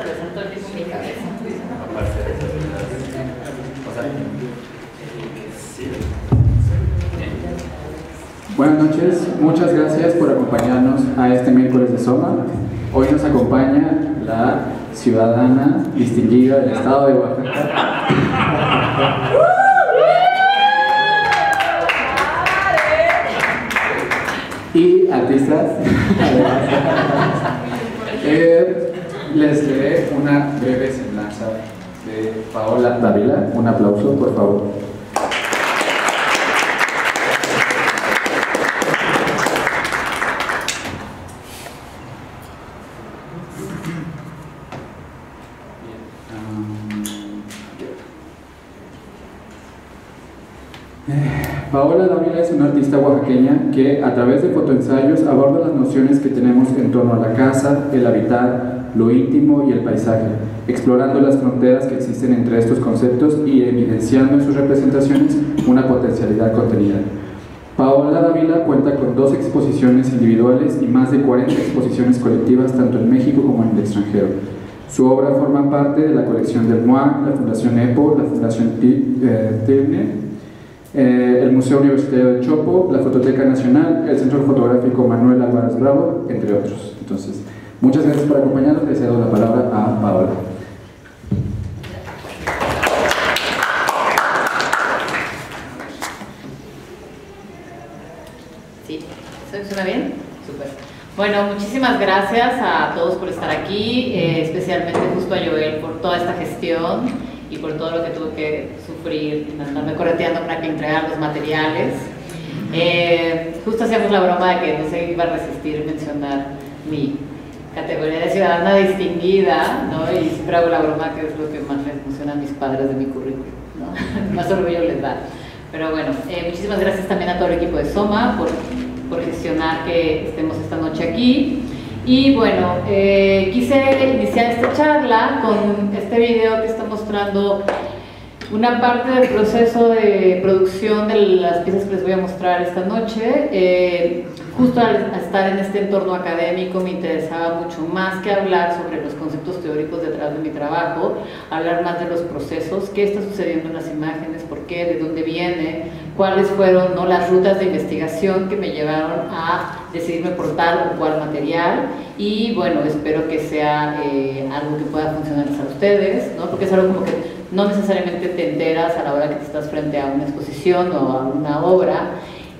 atravesando todo el tiempo mi cabeza. Buenas noches, muchas gracias por acompañarnos a este miércoles de Soma. Hoy nos acompaña la ciudadana distinguida del estado de Oaxaca. Y artistas. Les daré una breve semblanza de Paola Dávila. Un aplauso, por favor. Paola Dávila es una artista oaxaqueña que a través de fotoensayos aborda las nociones que tenemos en torno a la casa, el habitar, lo íntimo y el paisaje, explorando las fronteras que existen entre estos conceptos y evidenciando en sus representaciones una potencialidad contenida. Paola Dávila cuenta con 2 exposiciones individuales y más de 40 exposiciones colectivas tanto en México como en el extranjero. Su obra forma parte de la colección del MOAC, la Fundación EPO, la Fundación Tirne, el Museo Universitario de Chopo, la Fototeca Nacional, el Centro Fotográfico Manuel Álvarez Bravo, entre otros. Entonces, muchas gracias por acompañarnos. Le cedo la palabra a Paola. ¿Sí? ¿Suena bien? Súper. Bueno, muchísimas gracias a todos por estar aquí, especialmente justo a Joel por toda esta gestión y por todo lo que tuve que sufrir, andarme correteando para que entregara los materiales. Justo hacíamos la broma de que no se iba a resistir mencionar mi categoría de ciudadana distinguida, ¿no? Y siempre hago la broma que es lo que más les emociona a mis padres de mi currículum, ¿no? Más orgullo les da. Pero bueno, muchísimas gracias también a todo el equipo de Soma por gestionar que estemos esta noche aquí. Y bueno, quise iniciar esta charla con este video que está mostrando una parte del proceso de producción de las piezas que les voy a mostrar esta noche. Justo al estar en este entorno académico me interesaba mucho más que hablar sobre los conceptos teóricos detrás de mi trabajo, hablar más de los procesos, qué está sucediendo en las imágenes, por qué, de dónde viene, cuáles fueron, ¿no?, las rutas de investigación que me llevaron a decidirme por tal o cual material. Y bueno, espero que sea algo que pueda funcionarles a ustedes, ¿no? Porque es algo como que no necesariamente te enteras a la hora que te estás frente a una exposición o a una obra.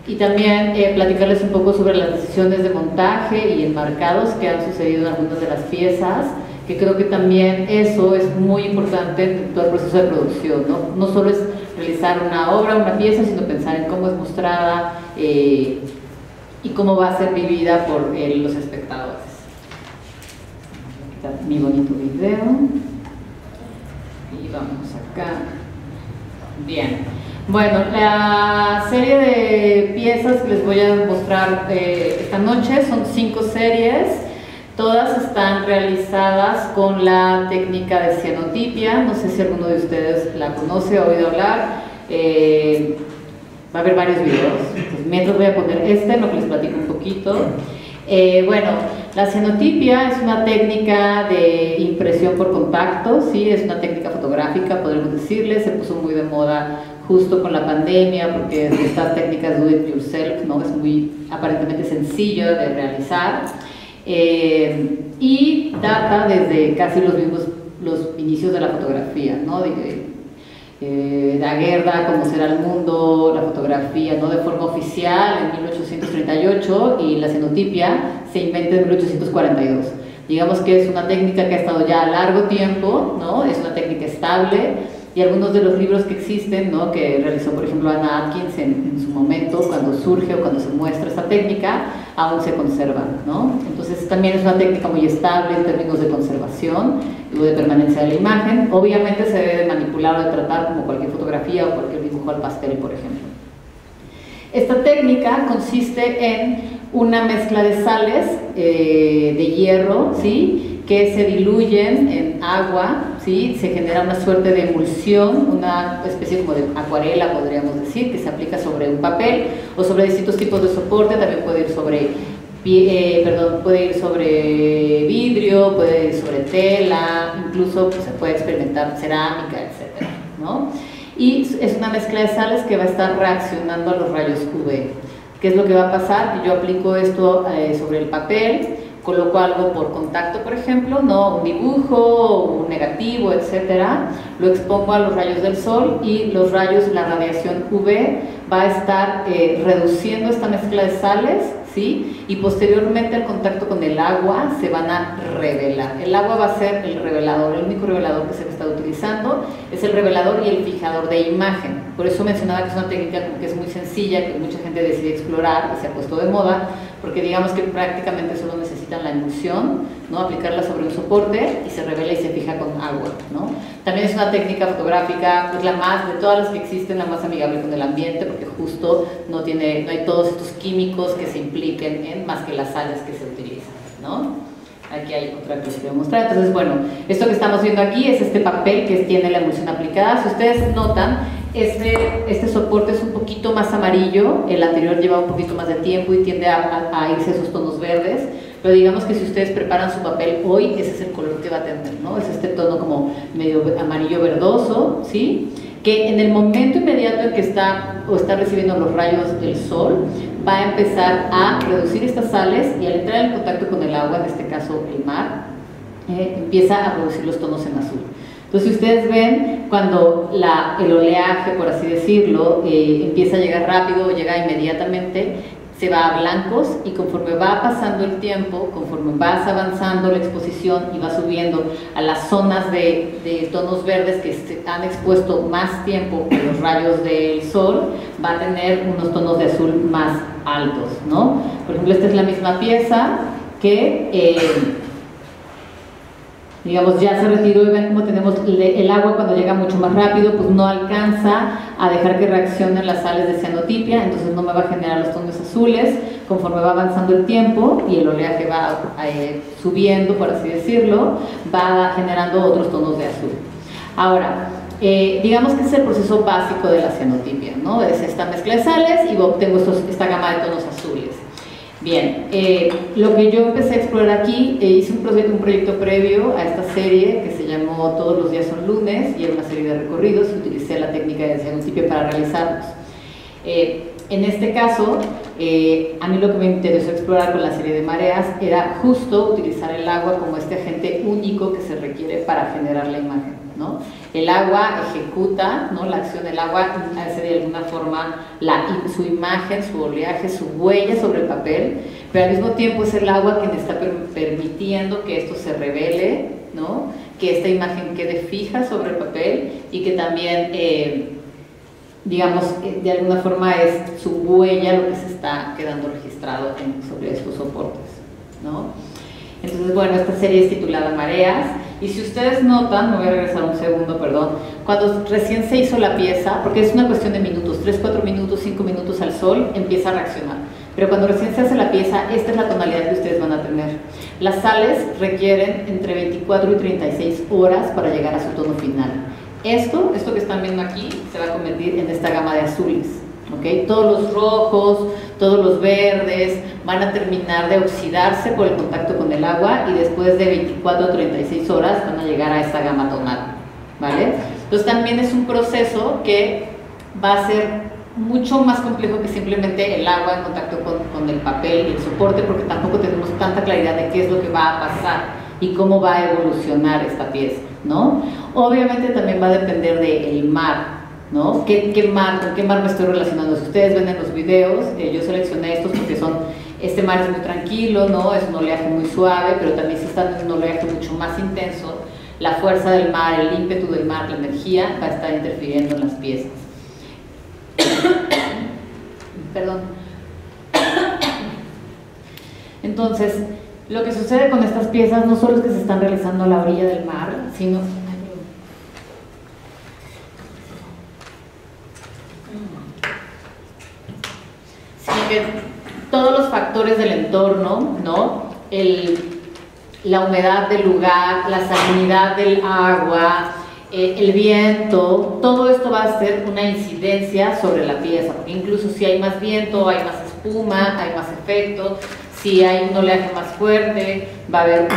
Y también platicarles un poco sobre las decisiones de montaje y enmarcados que han sucedido en algunas de las piezas, que creo que también eso es muy importante en todo el proceso de producción, ¿no? No solo es realizar una obra, una pieza, sino pensar en cómo es mostrada y cómo va a ser vivida por los espectadores. Voy a quitar mi bonito video y vamos acá. Bien. Bueno, la serie de piezas que les voy a mostrar esta noche son 5 series. Todas están realizadas con la técnica de cianotipia. No sé si alguno de ustedes la conoce o ha oído hablar. Va a haber varios videos. Entonces, mientras voy a poner en lo que les platico un poquito. Bueno, la cianotipia es una técnica de impresión por contacto, ¿sí? Es una técnica fotográfica, podríamos decirle. Se puso muy de moda justo con la pandemia, porque estas técnicas do it yourself, ¿no? Es muy aparentemente sencillo de realizar, y data desde casi los inicios de la fotografía, ¿no? Daguerre, Cómo será el mundo, la fotografía, ¿no?, de forma oficial en 1838, y la cianotipia se inventa en 1842. Digamos que es una técnica que ha estado ya a largo tiempo, ¿no? Es una técnica estable. Y algunos de los libros que existen, ¿no?, que realizó por ejemplo Anna Atkins en su momento, cuando surge o cuando se muestra esta técnica, aún se conservan, ¿no? Entonces también es una técnica muy estable en términos de conservación o de permanencia de la imagen. Obviamente se debe manipular o de tratar como cualquier fotografía o cualquier dibujo al pastel, por ejemplo. Esta técnica consiste en una mezcla de sales de hierro, ¿sí?, que se diluyen en agua, ¿sí? Se genera una suerte de emulsión, una especie como de acuarela, podríamos decir, que se aplica sobre un papel o sobre distintos tipos de soporte. También puede ir sobre puede ir sobre vidrio, puede ir sobre tela, incluso pues, se puede experimentar cerámica, etcétera, ¿no? Y es una mezcla de sales que va a estar reaccionando a los rayos UV. ¿Qué es lo que va a pasar? Yo aplico esto sobre el papel, coloco algo por contacto, por ejemplo, ¿no? Un dibujo, un negativo, etcétera, lo expongo a los rayos del sol y los rayos, la radiación UV va a estar reduciendo esta mezcla de sales, ¿sí? Y posteriormente al contacto con el agua se van a revelar. El agua va a ser el revelador, el único revelador que se está utilizando es el revelador y el fijador de imagen. Por eso mencionaba que es una técnica que es muy sencilla, que mucha gente decide explorar y se ha puesto de moda, porque digamos que prácticamente solo necesitan la emulsión, ¿no? Aplicarla sobre un soporte y se revela y se fija con agua, ¿no? También es una técnica fotográfica, pues la más, de todas las que existen, la más amigable con el ambiente, porque justo no hay todos estos químicos que se impliquen en más que las sales que se utilizan, ¿no? Aquí hay otra que les voy a mostrar. Entonces, bueno, esto que estamos viendo aquí es este papel que tiene la emulsión aplicada. Si ustedes notan, este soporte es un poquito más amarillo, el anterior lleva un poquito más de tiempo y tiende a irse a esos tonos verdes, pero digamos que si ustedes preparan su papel hoy, ese es el color que va a tener, ¿no? Es este tono como medio amarillo verdoso, ¿sí? Que en el momento inmediato en que está recibiendo los rayos del sol, va a empezar a reducir estas sales y al entrar en contacto con el agua, en este caso el mar, empieza a producir los tonos en azul. Entonces, si ustedes ven, cuando el oleaje, por así decirlo, empieza a llegar rápido o llega inmediatamente, se va a blancos y conforme va pasando el tiempo, conforme vas avanzando la exposición y va subiendo a las zonas de tonos verdes que se han expuesto más tiempo a los rayos del sol, va a tener unos tonos de azul más altos, ¿no? Por ejemplo, esta es la misma pieza que digamos ya se retiró y ven cómo tenemos el agua cuando llega mucho más rápido, pues no alcanza a dejar que reaccionen las sales de cianotipia, entonces no me va a generar los tonos azules. Conforme va avanzando el tiempo y el oleaje va subiendo, por así decirlo, va generando otros tonos de azul. Ahora, digamos que es el proceso básico de la cianotipia, ¿no? Es esta mezcla de sales y obtengo esta gama de tonos azules. Bien, lo que yo empecé a explorar aquí, hice un proyecto previo a esta serie que se llamó Todos los días son lunes y era una serie de recorridos y utilicé la técnica de cianotipia para realizarlos. En este caso, a mí lo que me interesó explorar con la serie de mareas era justo utilizar el agua como este agente único que se requiere para generar la imagen, ¿no? El agua ejecuta, ¿no? La acción del agua hace de alguna forma su imagen, su oleaje, su huella sobre el papel, pero al mismo tiempo es el agua quien está permitiendo que esto se revele, ¿no? Que esta imagen quede fija sobre el papel y que también digamos, de alguna forma es su huella lo que se está quedando registrado sobre estos soportes, ¿no? Entonces, bueno, esta serie es titulada Mareas, y si ustedes notan, me voy a regresar un segundo, perdón, cuando recién se hizo la pieza, porque es una cuestión de minutos, 3, 4 minutos, 5 minutos al sol, empieza a reaccionar, pero cuando recién se hace la pieza, esta es la tonalidad que ustedes van a tener. Las sales requieren entre 24 y 36 horas para llegar a su tono final. Esto que están viendo aquí se va a convertir en esta gama de azules, ¿ok? Todos los rojos, todos los verdes van a terminar de oxidarse por el contacto con el agua y después de 24 o 36 horas van a llegar a esta gama tonal, ¿vale? Entonces también es un proceso que va a ser mucho más complejo que simplemente el agua en contacto con el papel y el soporte, porque tampoco tenemos tanta claridad de qué es lo que va a pasar y cómo va a evolucionar esta pieza, ¿no? Obviamente también va a depender del mar, ¿no? ¿Con qué mar me estoy relacionando? Si ustedes ven en los videos, yo seleccioné estos porque este mar es muy tranquilo, ¿no? Es un oleaje muy suave, pero también si están en un oleaje mucho más intenso, la fuerza del mar, el ímpetu del mar, la energía va a estar interfiriendo en las piezas. Perdón. Entonces, lo que sucede con estas piezas no solo es que se están realizando a la orilla del mar, sino que todos los factores del entorno, ¿no? La humedad del lugar, la salinidad del agua, el viento, todo esto va a hacer una incidencia sobre la pieza, porque incluso si hay más viento, hay más espuma, hay más efecto, Si hay un oleaje más fuerte, va a haber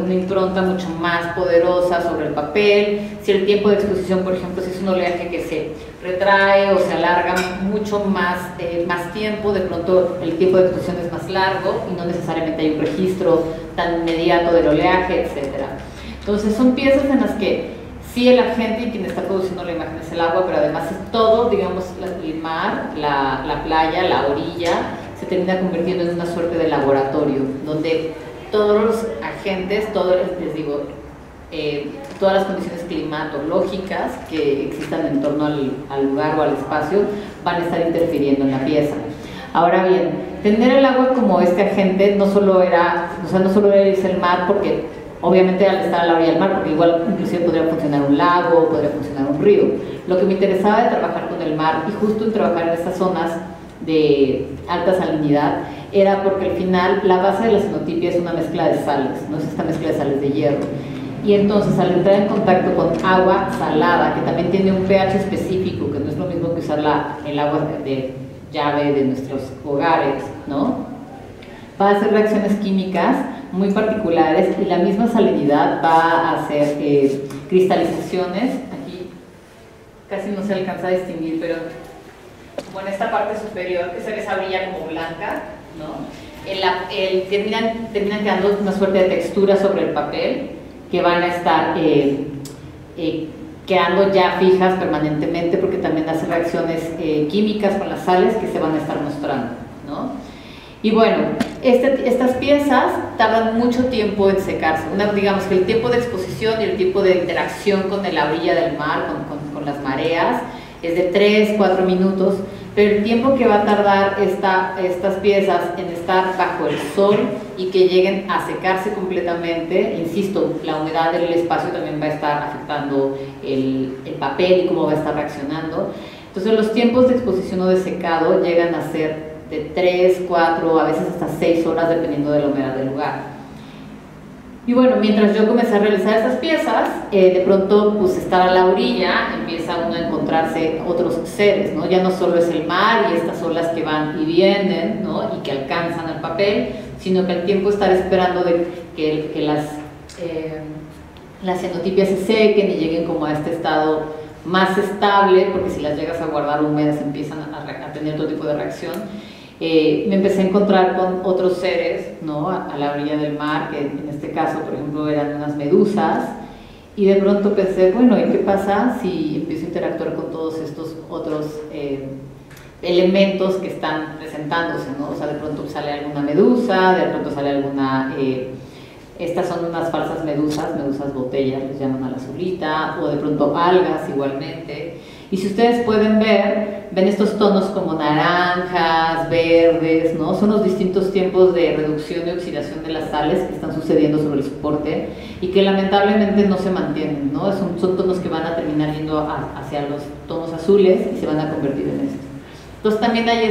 una impronta mucho más poderosa sobre el papel. Si el tiempo de exposición, por ejemplo, si es un oleaje que se retrae o se alarga mucho más tiempo, de pronto el tiempo de exposición es más largo y no necesariamente hay un registro tan inmediato del oleaje, etc. Entonces son piezas en las que sí el agente y quien está produciendo la imagen es el agua, pero además es todo, digamos, el mar, la playa, la orilla, se termina convirtiendo en una suerte de laboratorio, donde todos los agentes, les digo, todas las condiciones climatológicas que existan en torno al lugar o al espacio van a estar interfiriendo en la pieza. Ahora bien, tener el agua como este agente no solo era irse al mar, porque obviamente al estar a la orilla del mar, porque igual inclusive podría funcionar un lago, podría funcionar un río. Lo que me interesaba de trabajar con el mar y justo en trabajar en estas zonas de alta salinidad era porque al final la base de la cenotipia es una mezcla de sales, no es esta mezcla de sales de hierro. Y entonces al entrar en contacto con agua salada, que también tiene un pH específico, que no es lo mismo que usar el agua de llave de nuestros hogares, ¿no? Va a hacer reacciones químicas muy particulares y la misma salinidad va a hacer cristalizaciones. Aquí casi no se alcanza a distinguir, pero como en esta parte superior que se ve esa brilla como blanca, ¿no? Terminan quedando una suerte de textura sobre el papel que van a estar quedando ya fijas permanentemente, porque también hace reacciones químicas con las sales que se van a estar mostrando, ¿no? Y bueno, estas piezas tardan mucho tiempo en secarse. Digamos que el tiempo de exposición y el tiempo de interacción con la orilla del mar, con las mareas, es de 3-4 minutos, pero el tiempo que va a tardar estas piezas en estar bajo el sol y que lleguen a secarse completamente, insisto, la humedad del espacio también va a estar afectando el papel y cómo va a estar reaccionando. Entonces los tiempos de exposición o de secado llegan a ser de 3, 4, a veces hasta 6 horas dependiendo de la humedad del lugar. Y bueno, mientras yo comencé a realizar estas piezas, de pronto pues estar a la orilla empieza uno a encontrarse otros seres, ¿no? Ya no solo es el mar y estas olas que van y vienen, ¿no? Y que alcanzan el papel, sino que al tiempo estar esperando de que las cenotipias se sequen y lleguen como a este estado más estable, porque si las llegas a guardar húmedas empiezan a tener todo tipo de reacción. Me empecé a encontrar con otros seres, ¿no? A la orilla del mar, que en este caso, por ejemplo, eran unas medusas, y de pronto pensé, bueno, ¿y qué pasa si empiezo a interactuar con todos estos otros elementos que están presentándose, ¿no? O sea, de pronto sale alguna medusa, de pronto sale alguna... estas son unas falsas medusas botellas, les llaman a la azulita, o de pronto algas igualmente. Y si ustedes pueden ver, ven estos tonos como naranjas, verdes, ¿no? Son los distintos tiempos de reducción y oxidación de las sales que están sucediendo sobre el soporte y que lamentablemente no se mantienen, ¿no? Son tonos que van a terminar yendo hacia los tonos azules y se van a convertir en esto. Entonces también hay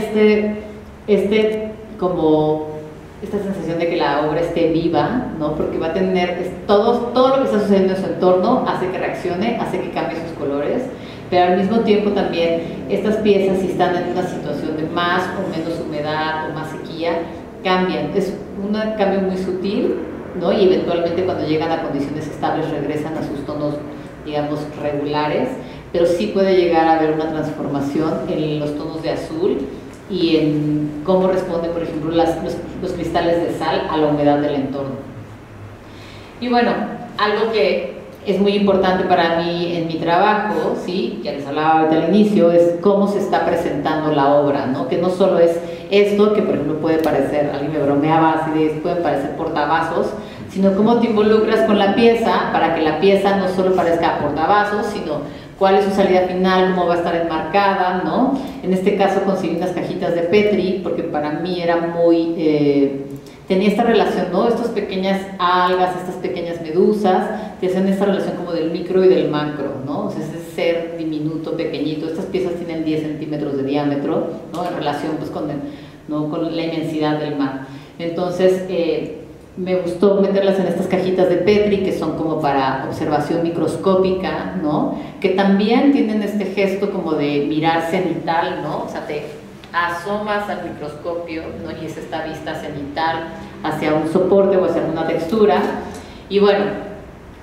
esta sensación de que la obra esté viva, ¿no? Porque va a tener todo lo que está sucediendo en su entorno hace que reaccione, hace que cambie sus colores, pero al mismo tiempo también estas piezas, si están en una situación de más o menos humedad o más sequía, cambian. Es un cambio muy sutil, ¿no? Y eventualmente cuando llegan a condiciones estables regresan a sus tonos, digamos, regulares, pero sí puede llegar a haber una transformación en los tonos de azul y en cómo responden, por ejemplo, los cristales de sal a la humedad del entorno. Y bueno, algo que es muy importante para mí en mi trabajo, ¿sí? Ya les hablaba ahorita al inicio, es cómo se está presentando la obra, ¿no? Que no solo es esto, que por ejemplo puede parecer, alguien me bromeaba así de, pueden parecer portavasos, sino cómo te involucras con la pieza para que la pieza no solo parezca portavasos, sino cuál es su salida final, cómo va a estar enmarcada, ¿no? En este caso conseguí unas cajitas de Petri, porque para mí era muy... tenía esta relación, ¿no? Estas pequeñas algas, estas pequeñas medusas, que hacen esta relación como del micro y del macro, ¿no? O sea, ese ser diminuto, pequeñito. Estas piezas tienen 10 centímetros de diámetro, ¿no? En relación pues con la inmensidad del mar. Entonces, me gustó meterlas en estas cajitas de Petri, que son como para observación microscópica, ¿no? Que también tienen este gesto como de mirar cenital, ¿no? O sea, asomas al microscopio, ¿no? Y es esta vista cenital hacia un soporte o hacia una textura. Y bueno,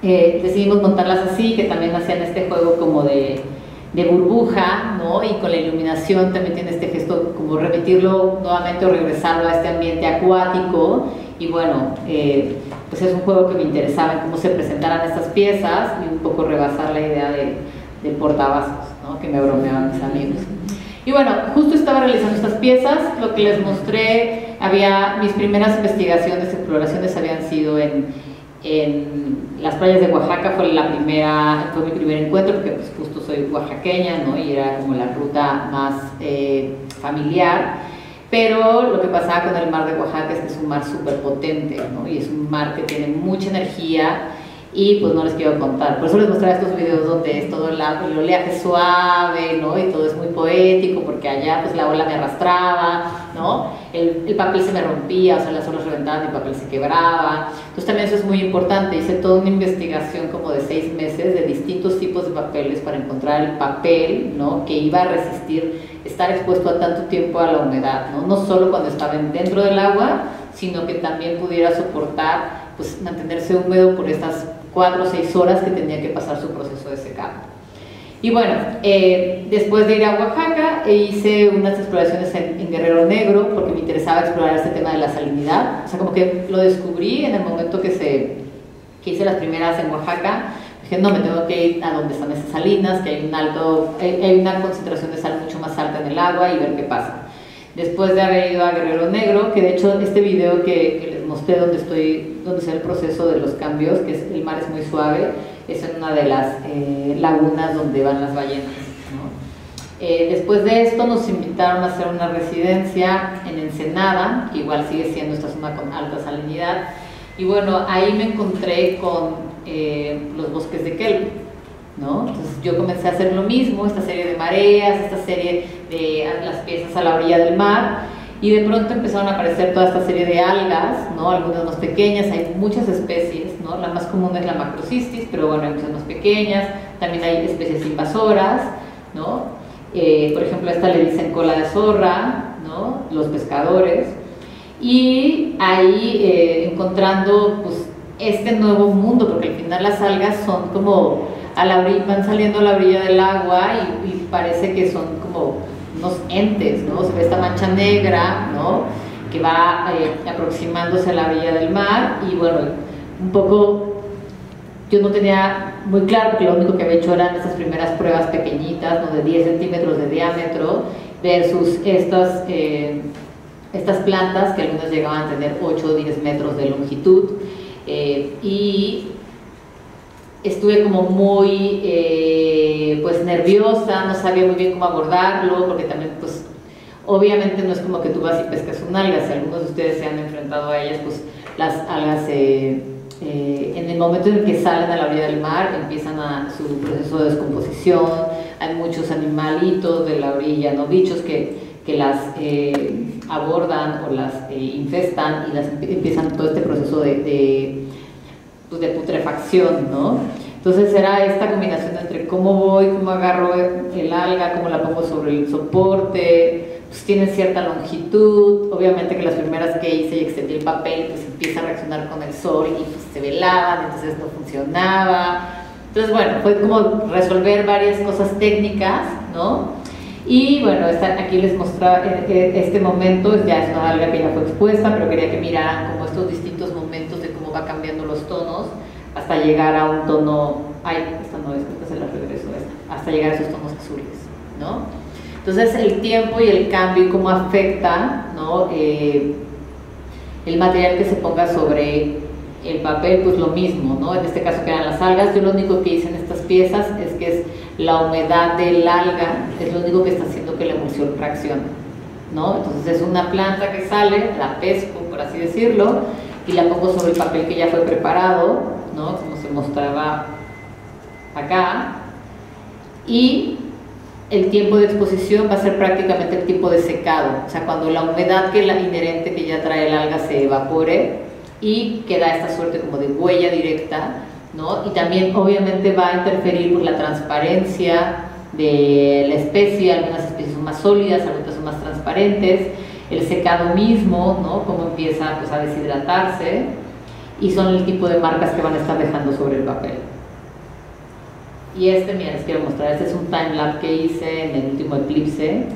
decidimos montarlas así, que también hacían este juego como de burbuja, ¿no? Y con la iluminación también tiene este gesto como repetirlo nuevamente o regresarlo a este ambiente acuático. Y bueno, pues es un juego que me interesaba en cómo se presentaran estas piezas y un poco rebasar la idea del portavasos, ¿no? Que me bromeaban mis amigos. Y bueno, justo estaba realizando estas piezas, lo que les mostré, mis primeras investigaciones, exploraciones habían sido en las playas de Oaxaca, fue mi primer encuentro, porque pues justo soy oaxaqueña, ¿no? Y era como la ruta más familiar. Pero lo que pasaba con el mar de Oaxaca es que es un mar súper potente, ¿no? Y es un mar que tiene mucha energía y pues no les quiero contar. Por eso les mostraba estos videos donde es todo el oleaje suave, ¿no? Y todo es muy poético, porque allá pues la ola me arrastraba, ¿no? El papel se me rompía, o sea, las olas reventaban y el papel se quebraba. Entonces también eso es muy importante. Hice toda una investigación como de 6 meses de distintos tipos de papeles para encontrar el papel, ¿no? Que iba a resistir estar expuesto a tanto tiempo a la humedad, ¿no? No solo cuando estaba dentro del agua, sino que también pudiera soportar, pues, mantenerse húmedo por estas 4 o 6 horas que tenía que pasar su proceso de secado. Y bueno, después de ir a Oaxaca, hice unas exploraciones en Guerrero Negro, porque me interesaba explorar este tema de la salinidad. O sea, como que lo descubrí en el momento que hice las primeras en Oaxaca. Dije, no, me tengo que ir a donde están esas salinas, que hay una concentración de sal mucho más alta en el agua, y ver qué pasa. Después de haber ido a Guerrero Negro, que de hecho este video que les mostré donde se ve el proceso de los cambios, que el mar es muy suave, es en una de las lagunas donde van las ballenas, ¿no? Después de esto nos invitaron a hacer una residencia en Ensenada, que igual sigue siendo esta zona con alta salinidad, y bueno, ahí me encontré con los bosques de kelp, ¿no? Entonces yo comencé a hacer lo mismo, esta serie de mareas, esta serie de las piezas a la orilla del mar, y de pronto empezaron a aparecer toda esta serie de algas, ¿no? Algunas más pequeñas, hay muchas especies, ¿no? La más común es la macrocystis, pero bueno, hay muchas más pequeñas, también hay especies invasoras, ¿no? Por ejemplo, a esta le dicen cola de zorra, ¿no? Los pescadores, y ahí encontrando pues este nuevo mundo, porque al final las algas son como van saliendo a la orilla del agua y parece que son como unos entes, ¿no? Se ve esta mancha negra, ¿no? Que va aproximándose a la orilla del mar, y bueno, un poco yo no tenía muy claro, porque lo único que había hecho eran estas primeras pruebas pequeñitas, ¿no? De 10 centímetros de diámetro, versus estas plantas que algunas llegaban a tener 8 o 10 metros de longitud. Y estuve como muy pues nerviosa, no sabía muy bien cómo abordarlo, porque también pues obviamente no es como que tú vas y pescas un alga. Si algunos de ustedes se han enfrentado a ellas, pues las algas en el momento en el que salen a la orilla del mar empiezan su proceso de descomposición. Hay muchos animalitos de la orilla, ¿no? Bichos que las abordan o las infestan, y las empiezan todo este proceso de putrefacción, ¿no? Entonces era esta combinación entre cómo agarro el alga, cómo la pongo sobre el soporte, pues tienen cierta longitud, obviamente que las primeras que hice y extendí el papel, pues empieza a reaccionar con el sol y pues se velaban, entonces no funcionaba. Entonces bueno, fue como resolver varias cosas técnicas, ¿no? Y bueno, aquí les mostraba este momento, ya es una alga que ya fue expuesta, pero quería que miraran como estos distintos momentos de cómo va cambiando los tonos hasta llegar a un tono, esta no es, esta se la regreso, hasta llegar a esos tonos azules, ¿no? Entonces el tiempo y el cambio y cómo afecta, ¿no? El material que se ponga sobre el papel, pues lo mismo, ¿no? En este caso que eran las algas, yo lo único que hice en estas piezas es que la humedad del alga es lo único que está haciendo que la emulsión reaccione, ¿no? Entonces es una planta que sale, la pesco, por así decirlo, y la pongo sobre el papel que ya fue preparado, ¿no? Como se mostraba acá, y el tiempo de exposición va a ser prácticamente el tiempo de secado, o sea, cuando la humedad inherente que ya trae el alga se evapore y queda esta suerte como de huella directa, ¿no? Y también obviamente va a interferir por la transparencia de la especie. Algunas especies son más sólidas, algunas son más transparentes. transparentes, el secado mismo, ¿no? Cómo empieza pues, a deshidratarse, y son el tipo de marcas que van a estar dejando sobre el papel. Y mira, les quiero mostrar, este es un timelapse que hice en el último eclipse,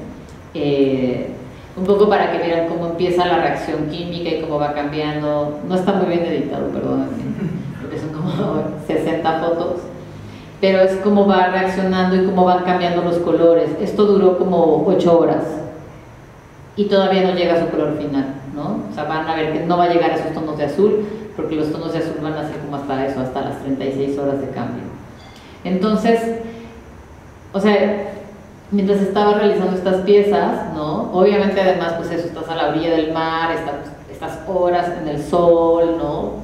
un poco para que vean cómo empieza la reacción química y cómo va cambiando. No está muy bien editado, perdónenme, porque son como 60 fotos, pero es cómo va reaccionando y cómo van cambiando los colores. Esto duró como 8 horas y todavía no llega a su color final, ¿no? O sea, van a ver que no va a llegar a esos tonos de azul, porque los tonos de azul van a ser como hasta eso, hasta las 36 horas de cambio. Entonces, o sea, mientras estaba realizando estas piezas, ¿no? Obviamente además, pues eso, estás a la orilla del mar, estas horas en el sol, ¿no?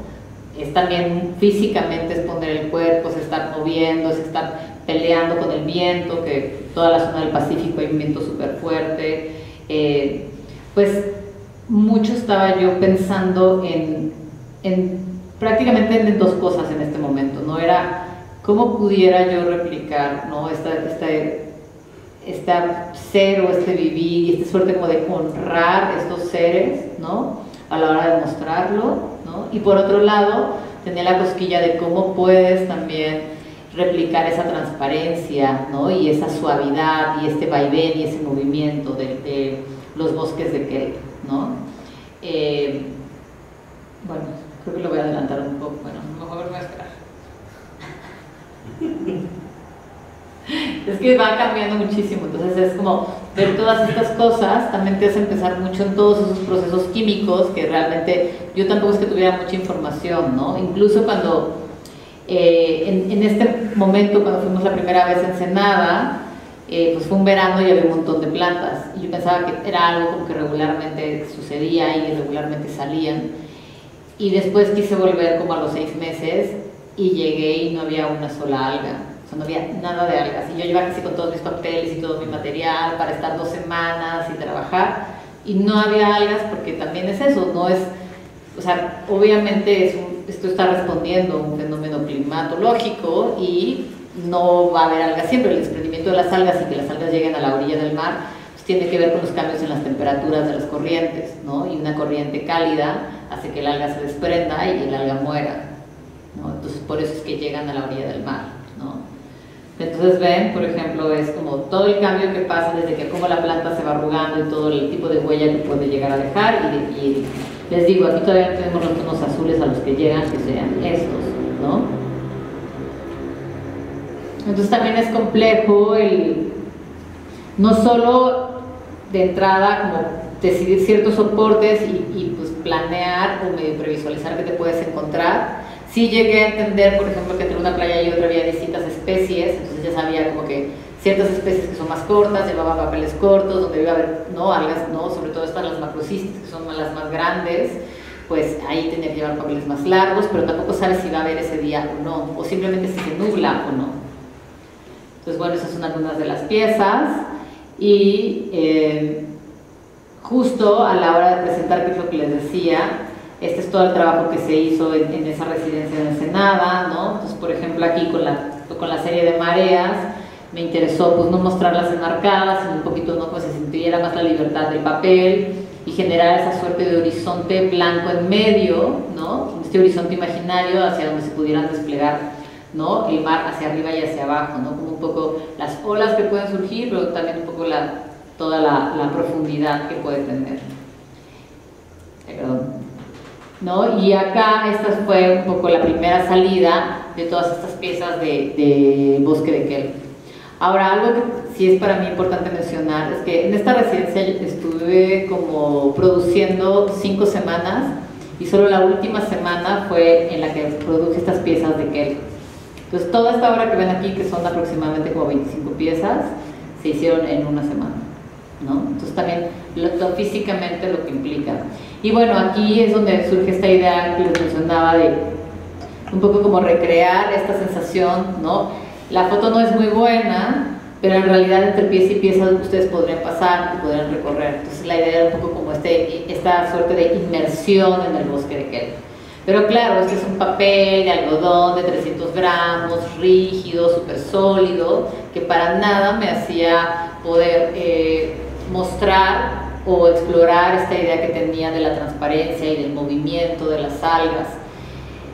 Es también físicamente es poner el cuerpo, es estar moviendo, es estar peleando con el viento, que toda la zona del Pacífico hay un viento súper fuerte. Pues mucho estaba yo pensando en prácticamente en dos cosas en este momento, ¿no? Era cómo pudiera yo replicar, ¿no? Este ser o este vivir y esta suerte como de honrar estos seres, ¿no? A la hora de mostrarlo, ¿no? Y por otro lado, tenía la cosquilla de cómo puedes también replicar esa transparencia, ¿no? Y esa suavidad y este vaivén y ese movimiento de los bosques de Kelp, ¿no? Bueno, creo que lo voy a adelantar un poco, bueno, mejor me voy a esperar. Es que va cambiando muchísimo, entonces es como ver todas estas cosas, también te hace pensar mucho en todos esos procesos químicos que realmente yo tampoco es que tuviera mucha información, ¿no? Incluso cuando en este momento, cuando fuimos la primera vez a Ensenada, pues fue un verano y había un montón de plantas y yo pensaba que era algo como que regularmente sucedía y regularmente salían, y después quise volver como a los 6 meses y llegué y no había una sola alga. O sea, no había nada de algas, y yo iba casi con todos mis papeles y todo mi material para estar 2 semanas y trabajar, y no había algas, porque también es eso, no es, o sea, obviamente esto está respondiendo a un fenómeno climatológico y no va a haber algas siempre. El desprendimiento de las algas y que las algas lleguen a la orilla del mar, pues tiene que ver con los cambios en las temperaturas de las corrientes, ¿no? Y una corriente cálida hace que el alga se desprenda y el alga muera, ¿no? Entonces por eso es que llegan a la orilla del mar, ¿no? Entonces ven, por ejemplo, es como todo el cambio que pasa desde que cómo la planta se va arrugando y todo el tipo de huella que puede llegar a dejar, y les digo, aquí todavía tenemos los tonos azules a los que llegan, que sean estos, ¿no? Entonces también es complejo no solo de entrada como decidir ciertos soportes y pues planear o medio previsualizar qué te puedes encontrar. Sí llegué a entender, por ejemplo, que entre una playa y otra había distintas especies, entonces ya sabía como que ciertas especies que son más cortas llevaban papeles cortos, donde iba a haber, ¿no? Algas, ¿no? Sobre todo están las macrocystis, que son las más grandes, pues ahí tenía que llevar papeles más largos, pero tampoco sabes si va a haber ese día o no, o simplemente si se nubla o no. Entonces, bueno, esas son algunas de las piezas, y justo a la hora de presentar, que es lo que les decía, este es todo el trabajo que se hizo en esa residencia de Ensenada, ¿no? Entonces, por ejemplo, aquí con la serie de mareas, me interesó pues no mostrarlas enmarcadas, sino un poquito, ¿no? Pues se sintiera más la libertad del papel y generar esa suerte de horizonte blanco en medio, ¿no? Este horizonte imaginario hacia donde se pudieran desplegar, ¿no? El mar hacia arriba y hacia abajo, ¿no? Como un poco las olas que pueden surgir, pero también un poco toda la profundidad que puede tener. Perdón. ¿No? Y acá esta fue un poco la primera salida de todas estas piezas de bosque de Kelp. Ahora, algo que sí es para mí importante mencionar es que en esta residencia estuve como produciendo 5 semanas, y solo la última semana fue en la que produje estas piezas de Kelp. Entonces toda esta obra que ven aquí, que son aproximadamente como 25 piezas, se hicieron en una semana, ¿no? Entonces también físicamente lo que implica. Y bueno, aquí es donde surge esta idea que les mencionaba de un poco como recrear esta sensación, ¿no? La foto no es muy buena, pero en realidad entre pieza y pieza ustedes podrían pasar y podrían recorrer. Entonces la idea era un poco como esta suerte de inmersión en el bosque de Kelp. Pero claro, este es un papel de algodón de 300 gramos, rígido, súper sólido, que para nada me hacía poder mostrar o explorar esta idea que tenía de la transparencia y del movimiento de las algas.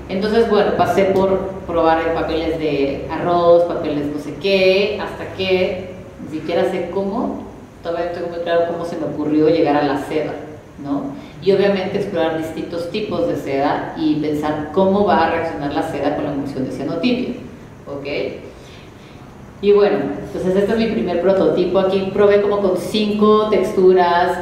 Entonces, bueno, pasé por probar papeles de arroz, papeles no sé qué, hasta que ni siquiera sé cómo, todavía no tengo muy claro cómo se me ocurrió llegar a la seda, ¿no? Y obviamente explorar distintos tipos de seda y pensar cómo va a reaccionar la seda con la emulsión de cianotipia, ¿ok? Y bueno, entonces este es mi primer prototipo. Aquí probé como con 5 texturas,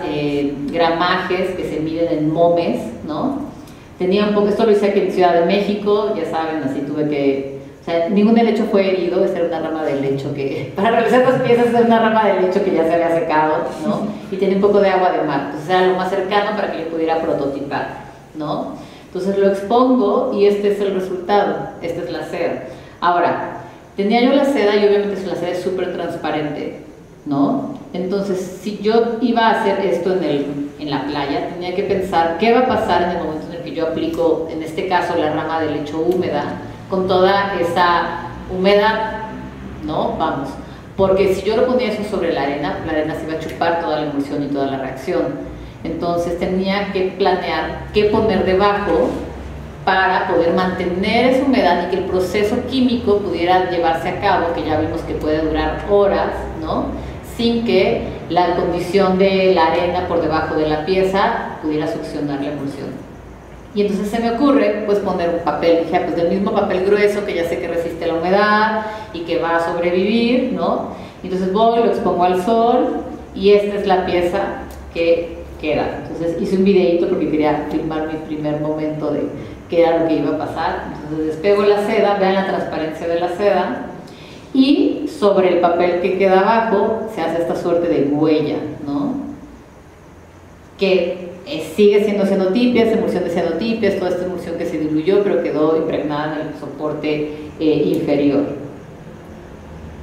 gramajes que se miden en momes, ¿no? Tenía un poco, esto lo hice aquí en Ciudad de México, ya saben, así tuve que, o sea, ningún helecho fue herido, esta era una rama de helecho que, para realizar estas piezas era una rama de helecho que ya se había secado, ¿no? Y tenía un poco de agua de mar, entonces era lo más cercano para que yo pudiera prototipar, ¿no? Entonces lo expongo y este es el resultado, esta es la seda. Ahora, tenía yo la seda y obviamente la seda es súper transparente, ¿no? Entonces, si yo iba a hacer esto en la playa, tenía que pensar qué va a pasar en el momento en el que yo aplico, en este caso, la rama de helecho húmeda, con toda esa humedad, ¿no? Vamos, porque si yo lo ponía eso sobre la arena se iba a chupar toda la emulsión y toda la reacción. Entonces, tenía que planear qué poner debajo para poder mantener esa humedad y que el proceso químico pudiera llevarse a cabo, que ya vimos que puede durar horas, ¿no? Sin que la condición de la arena por debajo de la pieza pudiera succionar la emulsión. Y entonces se me ocurre pues poner un papel, dije, pues del mismo papel grueso que ya sé que resiste la humedad y que va a sobrevivir, ¿no? Y entonces voy, lo expongo al sol y esta es la pieza que queda. Entonces hice un videito porque quería filmar mi primer momento de qué era lo que iba a pasar. Entonces despego la seda, vean la transparencia de la seda, y sobre el papel que queda abajo se hace esta suerte de huella, ¿no? Que sigue siendo cianotipias, emulsión de cianotipias, toda esta emulsión que se diluyó pero quedó impregnada en el soporte inferior,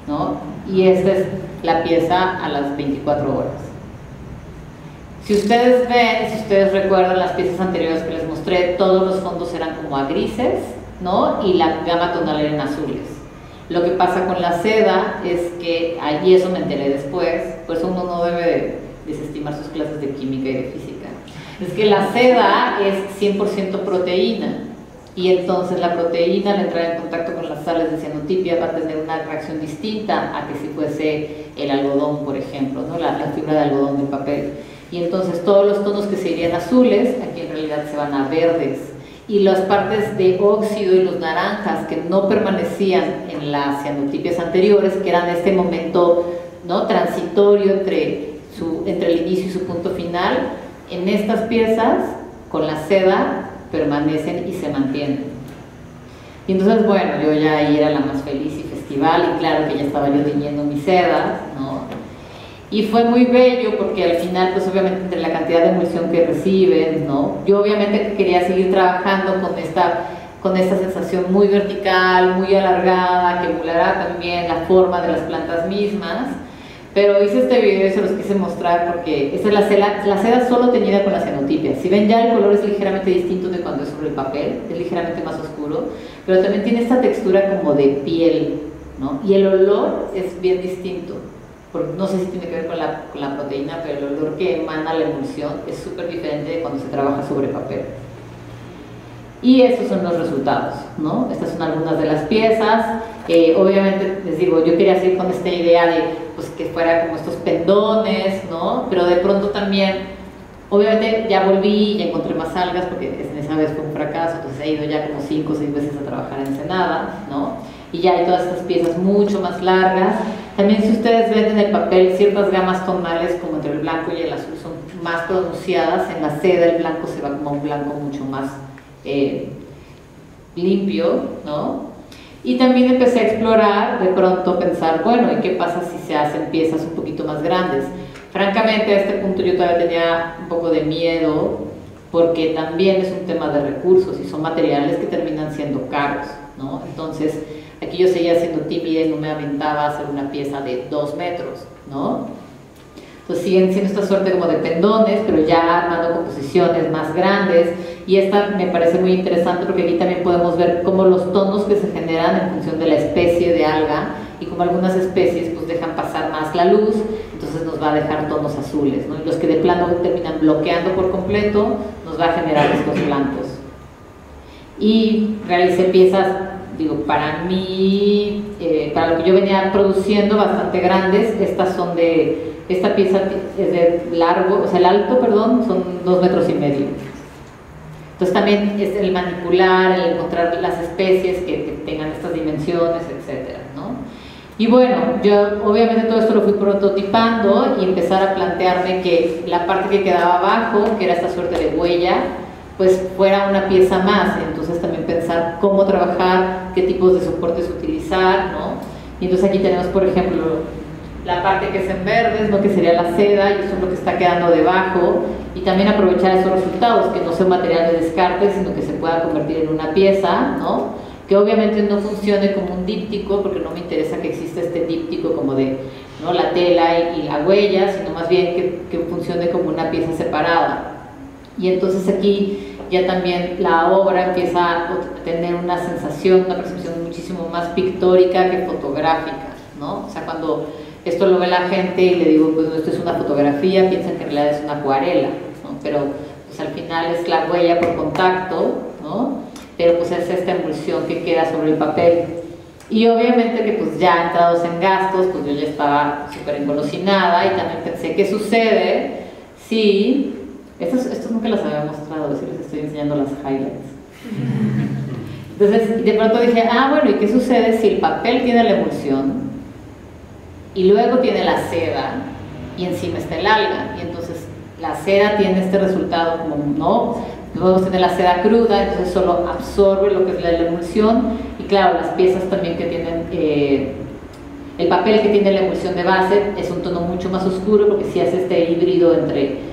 ¿no? Y esta es la pieza a las 24 horas. Si ustedes ven, si ustedes recuerdan las piezas anteriores que les mostré, todos los fondos eran como a grises, ¿no? Y la gama tonal era en azules. Lo que pasa con la seda es que, y eso me enteré después, por eso uno no debe desestimar sus clases de química y de física, es que la seda es 100% proteína, y entonces la proteína al entrar en contacto con las sales de cianotipia va a tener una reacción distinta a que si fuese el algodón, por ejemplo, ¿no? la fibra de algodón del papel. Y entonces todos los tonos que se irían azules, aquí en realidad se van a verdes. Y las partes de óxido y los naranjas que no permanecían en las cianotipias anteriores, que eran este momento, ¿no?, transitorio entre el inicio y su punto final, en estas piezas, con la seda, permanecen y se mantienen. Y entonces, bueno, yo ya ahí era la más feliz y festival, y claro que ya estaba yo tiñendo mi seda, ¿no? Y fue muy bello porque al final, pues obviamente entre la cantidad de emulsión que reciben, ¿no? Yo obviamente quería seguir trabajando con esta sensación muy vertical, muy alargada, que emulará también la forma de las plantas mismas. Pero hice este video y se los quise mostrar porque esta es la seda solo teñida con la cianotipia. Si ven, ya el color es ligeramente distinto de cuando es sobre el papel, es ligeramente más oscuro, pero también tiene esta textura como de piel, ¿no? Y el olor es bien distinto. No sé si tiene que ver con la proteína, pero el olor que emana la emulsión es súper diferente de cuando se trabaja sobre papel. Y estos son los resultados, ¿no? Estas son algunas de las piezas. Obviamente, les digo, yo quería seguir con esta idea de pues, que fuera como estos pendones, ¿no? Pero de pronto también, obviamente ya volví y encontré más algas porque esa vez fue un fracaso, entonces he ido ya como 5 o 6 veces a trabajar en Ensenada, ¿no? Y ya hay todas estas piezas mucho más largas. También si ustedes ven en el papel ciertas gamas tonales como entre el blanco y el azul son más pronunciadas, en la seda el blanco se va como un blanco mucho más limpio, ¿no? Y también empecé a explorar, de pronto pensar, bueno, ¿y qué pasa si se hacen piezas un poquito más grandes? Francamente a este punto yo todavía tenía un poco de miedo porque también es un tema de recursos y son materiales que terminan siendo caros, ¿no? Entonces aquí yo seguía siendo tímida y no me aventaba a hacer una pieza de 2 metros, ¿no? Entonces siguen siendo esta suerte como de pendones, pero ya armando composiciones más grandes. Y esta me parece muy interesante porque aquí también podemos ver cómo los tonos que se generan en función de la especie de alga y como algunas especies pues dejan pasar más la luz, entonces entonces nos va a dejar tonos azules, ¿no? Y los que de plano terminan bloqueando por completo, nos va a generar estos blancos. Y realicé piezas, digo, para mí, para lo que yo venía produciendo, bastante grandes. Estas son esta pieza es de largo, o sea, el alto, perdón, son 2,5 metros. Entonces también es el manipular, el encontrar las especies que tengan estas dimensiones, etcétera, ¿no? Y bueno, yo obviamente todo esto lo fui prototipando y empezar a plantearme que la parte que quedaba abajo, que era esta suerte de huella, pues fuera una pieza más. Entonces también pensar cómo trabajar, qué tipos de soportes utilizar, ¿no? Y entonces aquí tenemos, por ejemplo, la parte que es en verdes, ¿no? Que sería la seda, y eso es lo que está quedando debajo, y también aprovechar esos resultados, que no sea un material de descarte, sino que se pueda convertir en una pieza, ¿no? Que obviamente no funcione como un díptico, porque no me interesa que exista este díptico como de, ¿no?, la tela y la huella, sino más bien que funcione como una pieza separada. Y entonces aquí ya también la obra empieza a tener una sensación, una percepción muchísimo más pictórica que fotográfica, ¿no? O sea, cuando esto lo ve la gente y le digo, pues esto es una fotografía, piensan que en realidad es una acuarela, ¿no? Pero pues al final es la huella por contacto, ¿no? Pero pues es esta emulsión que queda sobre el papel. Y obviamente que pues ya entrados en gastos, pues yo ya estaba súper engolosinada y también pensé, ¿qué sucede si... Estos nunca los había mostrado, a ver si les estoy enseñando las highlights. Entonces de pronto dije, bueno, ¿y qué sucede si el papel tiene la emulsión y luego tiene la seda y encima está el alga? Y entonces la seda tiene este resultado como, ¿no? Luego tiene la seda cruda, entonces solo absorbe lo que es la emulsión. Y claro, las piezas también que tienen, el papel que tiene la emulsión de base es un tono mucho más oscuro, porque sí hace este híbrido entre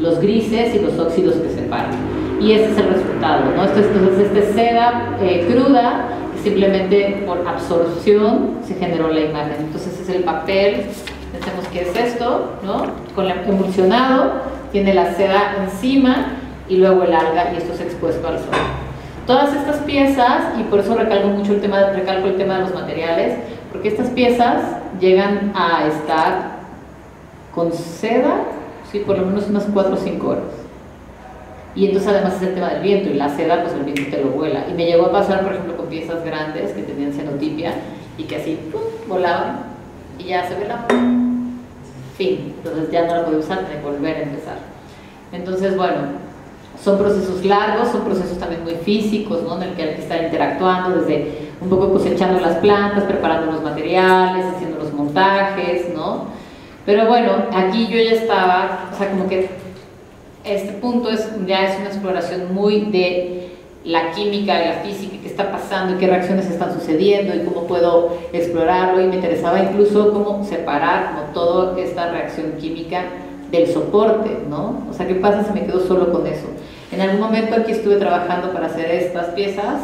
los grises y los óxidos que separan. Y ese es el resultado, ¿no? Entonces esta es seda cruda, que simplemente por absorción se generó la imagen. Entonces es el papel, pensemos que es esto, ¿no? Con el emulsionado, tiene la seda encima y luego el alga, y esto es expuesto al sol. Todas estas piezas, y por eso recalco el tema de los materiales, porque estas piezas llegan a estar con seda, sí, por lo menos unas 4 o 5 horas. Y entonces además es el tema del viento, y la seda, pues el viento te lo vuela. Y me llegó a pasar, por ejemplo, con piezas grandes que tenían cenotipia y que así volaban y ya se velaban. Fin, entonces ya no la podía usar, tenía que volver a empezar. Entonces, bueno, son procesos largos, son procesos también muy físicos, ¿no? En el que hay que estar interactuando, desde un poco cosechando las plantas, preparando los materiales, haciendo los montajes, ¿no? Pero bueno, aquí yo ya estaba, o sea, como que este punto ya es una exploración muy de la química y la física, qué está pasando y qué reacciones están sucediendo y cómo puedo explorarlo, y me interesaba incluso cómo separar como toda esta reacción química del soporte, ¿no? O sea, ¿qué pasa si me quedo solo con eso? En algún momento aquí estuve trabajando para hacer estas piezas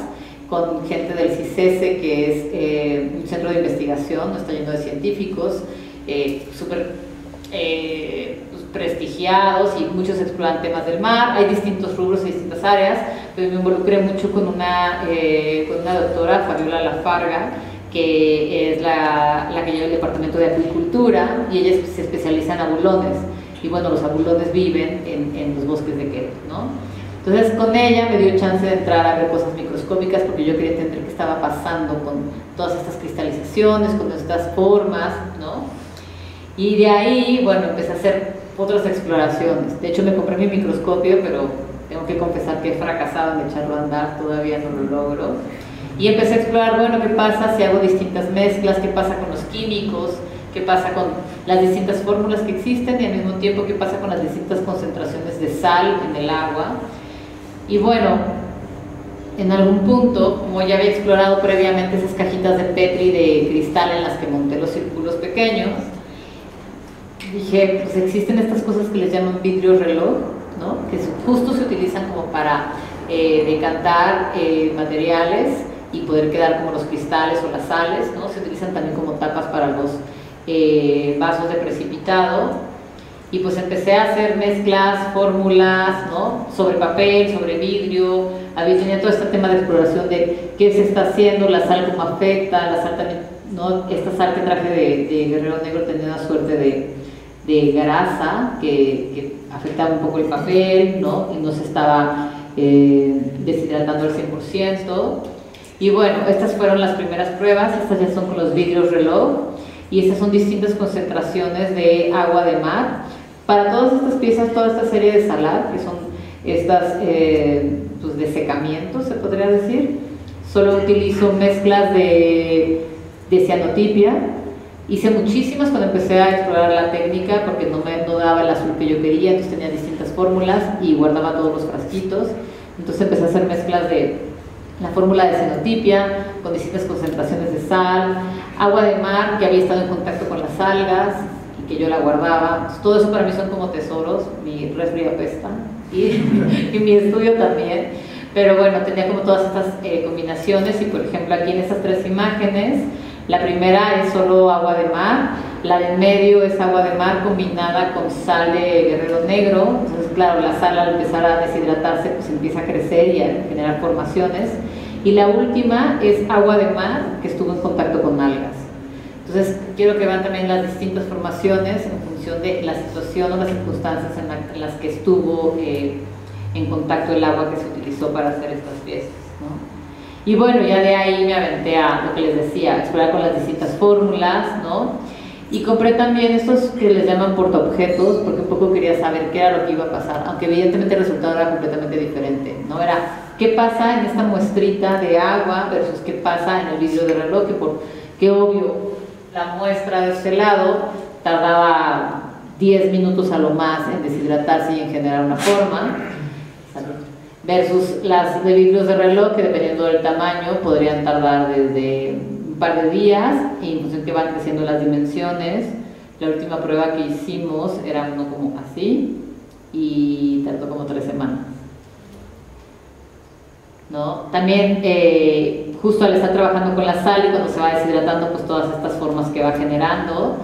con gente del CICESE, que es un centro de investigación, está lleno de científicos, súper pues, prestigiados, y muchos exploran temas del mar. Hay distintos rubros y distintas áreas, pero me involucré mucho con una doctora, Fabiola Lafarga, que es la que lleva el departamento de acuicultura, y ella se especializa en abulones. Y bueno, los abulones viven en los bosques de Querétaro, ¿no? Entonces con ella me dio chance de entrar a ver cosas microscópicas, porque yo quería entender qué estaba pasando con todas estas cristalizaciones, con estas formas, ¿no? Y de ahí, bueno, empecé a hacer otras exploraciones. De hecho me compré mi microscopio, pero tengo que confesar que he fracasado en echarlo a andar, todavía no lo logro. Y empecé a explorar, bueno, qué pasa si hago distintas mezclas, qué pasa con los químicos, qué pasa con las distintas fórmulas que existen, y al mismo tiempo qué pasa con las distintas concentraciones de sal en el agua. Y bueno, en algún punto, como ya había explorado previamente esas cajitas de Petri de cristal en las que monté los círculos pequeños, dije, pues existen estas cosas que les llaman vidrio reloj, ¿no? Que justo se utilizan como para decantar materiales y poder quedar como los cristales o las sales, ¿no? Se utilizan también como tapas para los vasos de precipitado. Y pues empecé a hacer mezclas, fórmulas, ¿no? Sobre papel, sobre vidrio. Tenía todo este tema de exploración de qué se está haciendo, la sal cómo afecta, la sal también, ¿no? Esta sal que traje de Guerrero Negro tenía una suerte de grasa que afectaba un poco el papel, ¿no? Y no se estaba deshidratando al 100%. Y bueno, estas fueron las primeras pruebas. Estas ya son con los vidrios reloj, y estas son distintas concentraciones de agua de mar. Para todas estas piezas, toda esta serie de salar, que son estas pues de secamiento, se podría decir, solo utilizo mezclas de cianotipia. Hice muchísimas cuando empecé a explorar la técnica, porque no daba el azul que yo quería, entonces tenía distintas fórmulas y guardaba todos los frasquitos. Entonces empecé a hacer mezclas de la fórmula de cianotipia con distintas concentraciones de sal, agua de mar que había estado en contacto con las algas y que yo la guardaba. Entonces, todo eso para mí son como tesoros. Mi refri apesta y mi estudio también, pero bueno, tenía como todas estas combinaciones. Y por ejemplo, aquí en estas tres imágenes, la primera es solo agua de mar, la de en medio es agua de mar combinada con sal de Guerrero Negro. Entonces claro, la sal al empezar a deshidratarse pues empieza a crecer y a generar formaciones. Y la última es agua de mar que estuvo en contacto con algas. Entonces quiero que vean también las distintas formaciones en función de la situación o las circunstancias en las que estuvo en contacto el agua que se utilizó para hacer estas piezas, ¿no? Y bueno, ya de ahí me aventé a lo que les decía, explorar con las distintas fórmulas, ¿no? Y compré también estos que les llaman portaobjetos, porque un poco quería saber qué era lo que iba a pasar, aunque evidentemente el resultado era completamente diferente, ¿no? Era qué pasa en esta muestrita de agua versus qué pasa en el vidrio de reloj, que obvio, la muestra de este lado tardaba 10 minutos a lo más en deshidratarse y en generar una forma, versus las de vidrios de reloj que dependiendo del tamaño podrían tardar desde un par de días, y en función que van creciendo las dimensiones. La última prueba que hicimos era uno como así y tardó como 3 semanas, ¿no? También justo al estar trabajando con la sal y cuando se va deshidratando pues todas estas formas que va generando.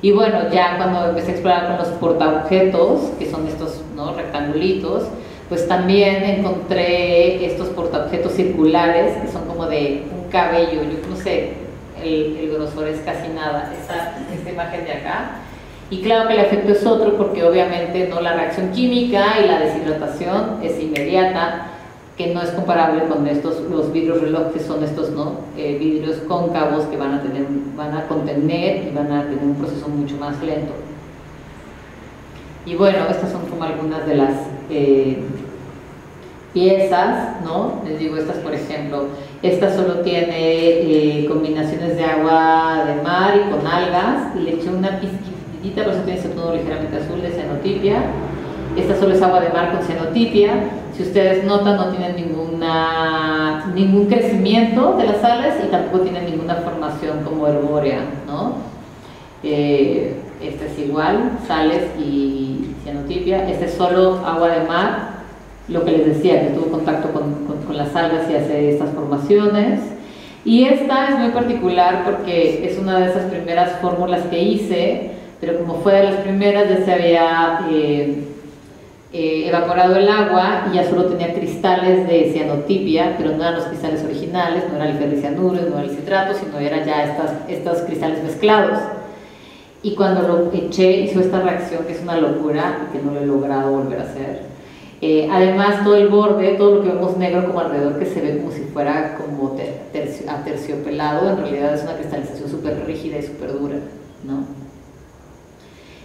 Y bueno, ya cuando empecé a explorar con los portaobjetos, que son estos, ¿no?, rectangulitos, pues también encontré estos portaobjetos circulares que son como de un cabello. Yo no sé, el grosor es casi nada, esta imagen de acá. Y claro que el efecto es otro, porque obviamente no, la reacción química y la deshidratación es inmediata, que no es comparable con los vidrios reloj, que son estos, ¿no?, vidrios cóncavos que van a contener y van a tener un proceso mucho más lento. Y bueno, estas son como algunas de las piezas, ¿no? Les digo, estas por ejemplo, esta solo tiene combinaciones de agua de mar y con algas, y le eché una pizquitita, por eso tiene ese tono ligeramente azul, de cianotipia. Esta solo es agua de mar con cianotipia. Si ustedes notan, no tienen ningún crecimiento de las sales y tampoco tienen ninguna formación como herbórea, ¿no? Este es igual, sales y cianotipia. Este es solo agua de mar, lo que les decía, que tuvo contacto con las algas y hace estas formaciones. Y esta es muy particular porque es una de esas primeras fórmulas que hice, pero como fue de las primeras ya se había evaporado el agua y ya solo tenía cristales de cianotipia, pero no eran los cristales originales, no era el ferricianuro, no era el citrato, sino eran ya estos cristales mezclados. Y cuando lo eché, hizo esta reacción que es una locura y que no lo he logrado volver a hacer. Además, todo el borde, todo lo que vemos negro como alrededor, que se ve como si fuera como aterciopelado, en realidad es una cristalización súper rígida y súper dura, ¿no?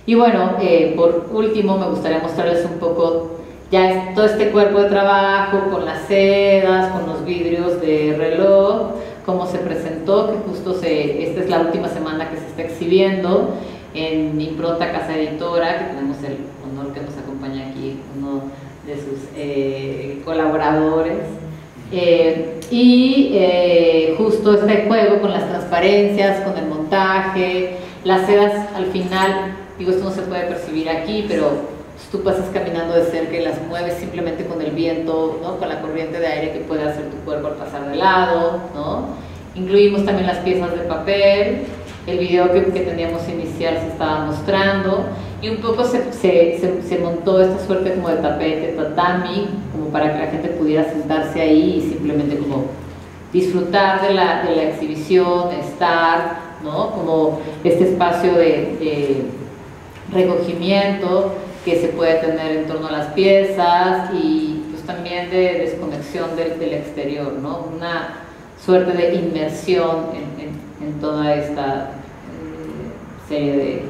Y bueno, por último me gustaría mostrarles un poco ya todo este cuerpo de trabajo con las sedas, con los vidrios de reloj, cómo se presentó, que justo esta es la última semana que se está exhibiendo en Impronta Casa Editora, que tenemos el honor que nos acompaña aquí uno de sus colaboradores. Justo este juego con las transparencias, con el montaje, las sedas al final, digo, esto no se puede percibir aquí, pero tú pasas caminando de cerca y las mueves simplemente con el viento, ¿no?, con la corriente de aire que puede hacer tu cuerpo al pasar de lado, ¿no? Incluimos también las piezas de papel, el video que teníamos inicial se estaba mostrando, y un poco se montó esta suerte como de tapete, tatami, como para que la gente pudiera sentarse ahí y simplemente como disfrutar de la exhibición, estar, ¿no? Como este espacio de recogimiento que se puede tener en torno a las piezas y pues también de desconexión del exterior, ¿no? Una suerte de inmersión en toda esta serie de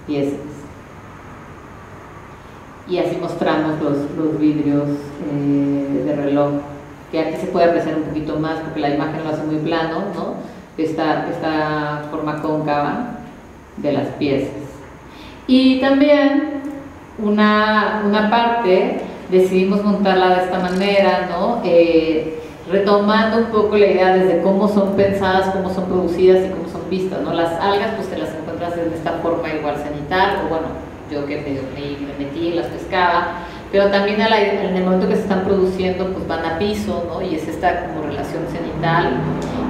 piezas. Y así mostramos los vidrios de reloj, que aquí se puede apreciar un poquito más porque la imagen lo hace muy plano, ¿no? Esta forma cóncava de las piezas. Y también una parte decidimos montarla de esta manera, ¿no? Retomando un poco la idea desde cómo son pensadas, cómo son producidas y cómo son vistas, ¿no? Las algas pues te las encuentras en esta forma igual cenital, o bueno, yo que me metí y las pescaba, pero también en el momento que se están produciendo pues van a piso, ¿no? Y es esta como relación cenital,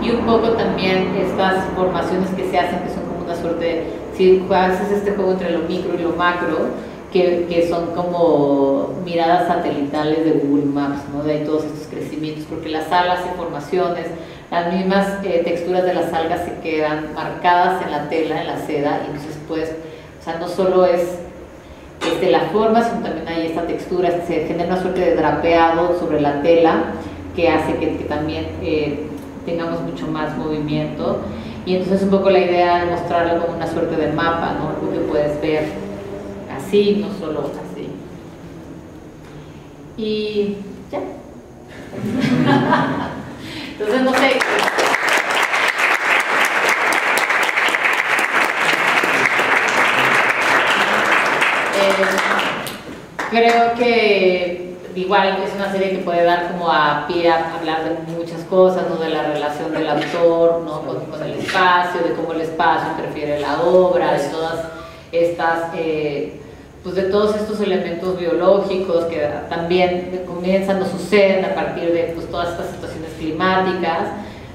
y un poco también estas formaciones que se hacen que son como una suerte, si haces este juego entre lo micro y lo macro, que son como miradas satelitales de Google Maps, ¿no? De ahí todos estos crecimientos, porque las algas y formaciones, las mismas texturas de las algas se quedan marcadas en la tela, en la seda, y entonces pues, o sea, no solo es la forma, sino también hay esta textura, se genera una suerte de drapeado sobre la tela que hace que también tengamos mucho más movimiento, y entonces un poco la idea de mostrarlo como una suerte de mapa, ¿no? Algo que puedes ver así, no solo así. Y ya. Entonces, no sé. Creo que igual es una serie que puede dar como a pie a hablar de muchas cosas, ¿no? De la relación del autor, ¿no? con el espacio, de cómo el espacio interfiere en la obra, de todas estas, pues de todos estos elementos biológicos que también comienzan o suceden a partir de pues, todas estas situaciones climáticas.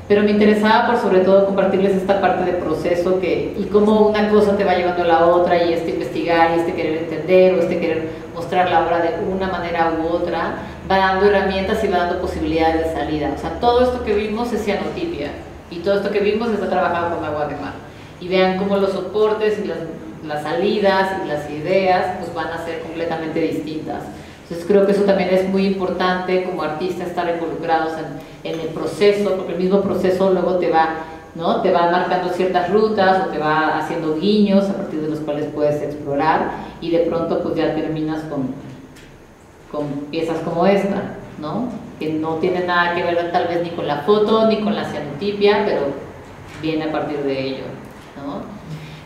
Pero me interesaba por sobre todo compartirles esta parte de proceso y cómo una cosa te va llevando a la otra, y investigar y querer entender o querer mostrar la obra de una manera u otra va dando herramientas y va dando posibilidades de salida. O sea, todo esto que vimos es cianotipia y todo esto que vimos está trabajado con agua de mar, y vean cómo los soportes y las salidas y las ideas pues van a ser completamente distintas. Entonces creo que eso también es muy importante como artista, estar involucrados en el proceso, porque el mismo proceso luego te va, ¿no? Te va marcando ciertas rutas o te va haciendo guiños a partir de los cuales puedes explorar, y de pronto pues ya terminas con piezas como esta, ¿no? Que no tiene nada que ver tal vez ni con la foto ni con la cianotipia, pero viene a partir de ello, ¿no?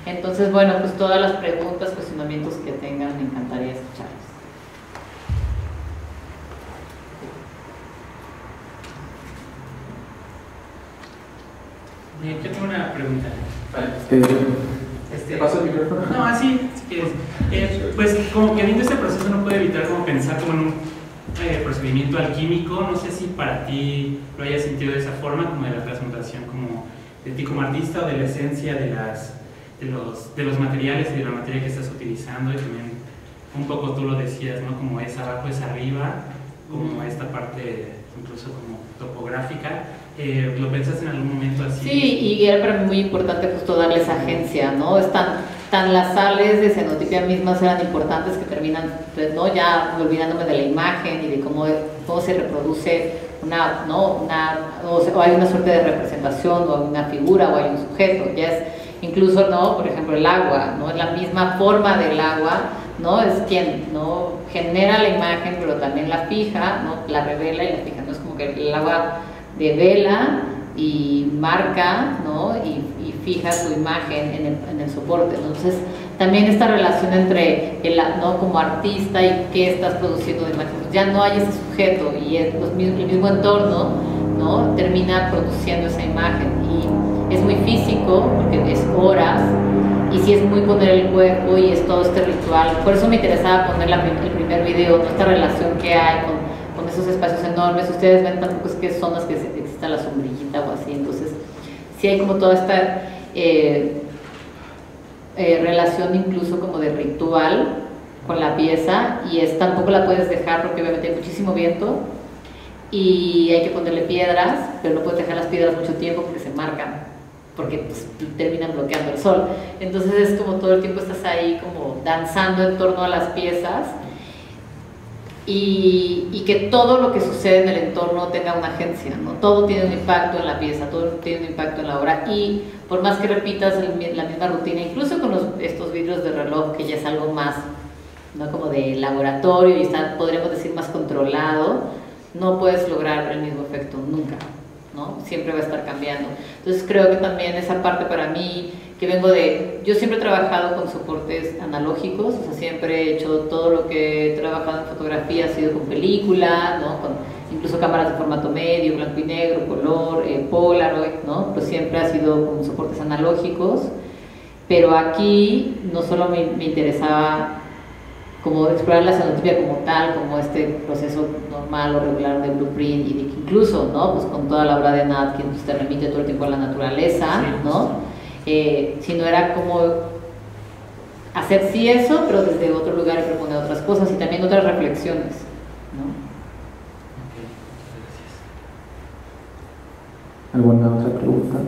Entonces, bueno, pues todas las preguntas, cuestionamientos que tengan, me encantaría escucharlos. Yo tengo una pregunta. ¿Te paso el micrófono? No, así, si quieres. Pues como que viendo este proceso no puedo evitar como pensar como en un procedimiento alquímico. No sé si para ti lo hayas sentido de esa forma, como de la transmutación como de ti como artista, o de la esencia de los materiales y de la materia que estás utilizando, y también un poco tú lo decías, ¿no? Como es abajo, es arriba, como esta parte incluso como topográfica. ¿Lo pensaste en algún momento así? Sí, y era para mí muy importante justo darles agencia, ¿no? Tan las sales de cianotipia mismas eran importantes que terminan, pues, ¿no? Ya olvidándome de la imagen y de cómo se reproduce o hay una suerte de representación, o hay una figura, o hay un sujeto. Ya es incluso, ¿no? Por ejemplo, el agua, ¿no? Es la misma forma del agua, ¿no? Es quien, ¿no? Genera la imagen, pero también la fija, ¿no? La revela y la fija. No es como que el agua devela y marca, ¿no? y fija su imagen en el soporte. Entonces también esta relación entre ¿no? como artista y qué estás produciendo de imagen, pues ya no hay ese sujeto, y el mismo entorno, ¿no? termina produciendo esa imagen, y es muy físico porque es horas, y sí es muy poner el cuerpo y es todo este ritual. Por eso me interesaba poner el primer video, ¿no? Esta relación que hay con esos espacios enormes. Ustedes ven tampoco es que zonas que exista la sombrillita o así, entonces sí hay como toda esta relación incluso como de ritual con la pieza, y tampoco la puedes dejar porque obviamente hay muchísimo viento y hay que ponerle piedras, pero no puedes dejar las piedras mucho tiempo porque se marcan, porque pues, terminan bloqueando el sol. Entonces es como todo el tiempo estás ahí como danzando en torno a las piezas, y que todo lo que sucede en el entorno tenga una agencia, ¿no? Todo tiene un impacto en la pieza, todo tiene un impacto en la obra, y por más que repitas la misma rutina, incluso con estos vidrios de reloj, que ya es algo más, ¿no? Como de laboratorio y está, podríamos decir, más controlado, no puedes lograr el mismo efecto nunca, ¿no? Siempre va a estar cambiando. Entonces creo que también esa parte para mí, que yo siempre he trabajado con soportes analógicos, o sea, siempre he hecho todo lo que he trabajado en fotografía, ha sido con película, ¿no? Con incluso cámaras de formato medio, blanco y negro, color, Polaroid, ¿no? Pues siempre ha sido con soportes analógicos, pero aquí no solo me interesaba como explorar la cenotipia como tal, como este proceso normal o regular de blueprint, y de que incluso, ¿no? Pues con toda la obra de Nat, que pues, te remite todo el tiempo a la naturaleza, ¿no? Sino era como hacer sí eso, pero desde otro lugar y proponer otras cosas y también otras reflexiones, ¿no? ¿Alguna otra pregunta?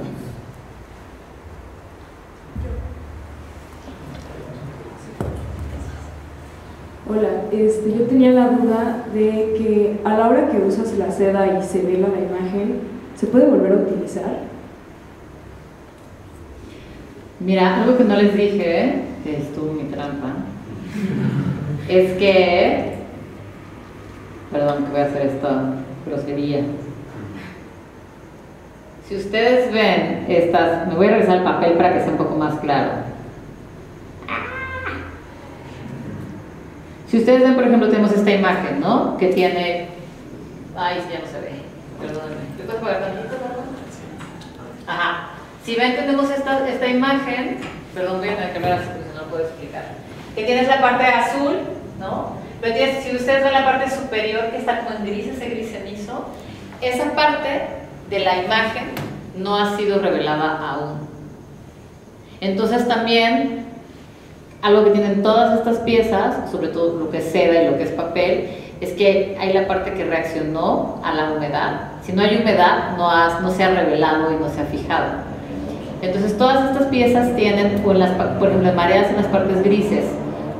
Hola, yo tenía la duda de que a la hora que usas la seda y se vela la imagen, ¿se puede volver a utilizar? Mira, algo que no les dije, que estuvo mi trampa, es que, perdón que voy a hacer esta grosería, si ustedes ven estas, me voy a revisar el papel para que sea un poco más claro. Si ustedes ven, por ejemplo, tenemos esta imagen, ¿no? Que tiene, ay, sí, ya no se ve, perdónenme, ¿me puedes pagar tantito, perdón? Ajá. Si ven, tenemos esta imagen, perdón, voy a tener que ver así porque no lo puedo explicar, que tienes la parte azul, ¿no? Pero si ustedes ven la parte superior que está como en gris, ese gris cenizo, esa parte de la imagen no ha sido revelada aún. Entonces también, algo que tienen todas estas piezas, sobre todo lo que es seda y lo que es papel, es que hay la parte que reaccionó a la humedad. Si no hay humedad, no se ha revelado y no se ha fijado. Entonces todas estas piezas tienen, por ejemplo, en mareas en las partes grises,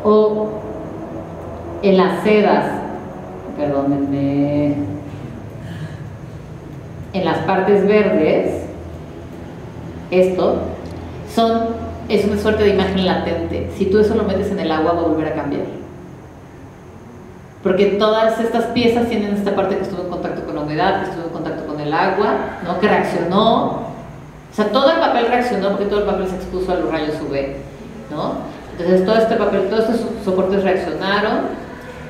o en las sedas, perdónenme, en las partes verdes, esto es una suerte de imagen latente. Si tú eso lo metes en el agua, va a volver a cambiar. Porque todas estas piezas tienen esta parte que estuvo en contacto con la humedad, que estuvo en contacto con el agua, ¿no? Que reaccionó. O sea, todo el papel reaccionó porque todo el papel se expuso a los rayos UV, ¿no? Entonces todo este papel, todos estos soportes reaccionaron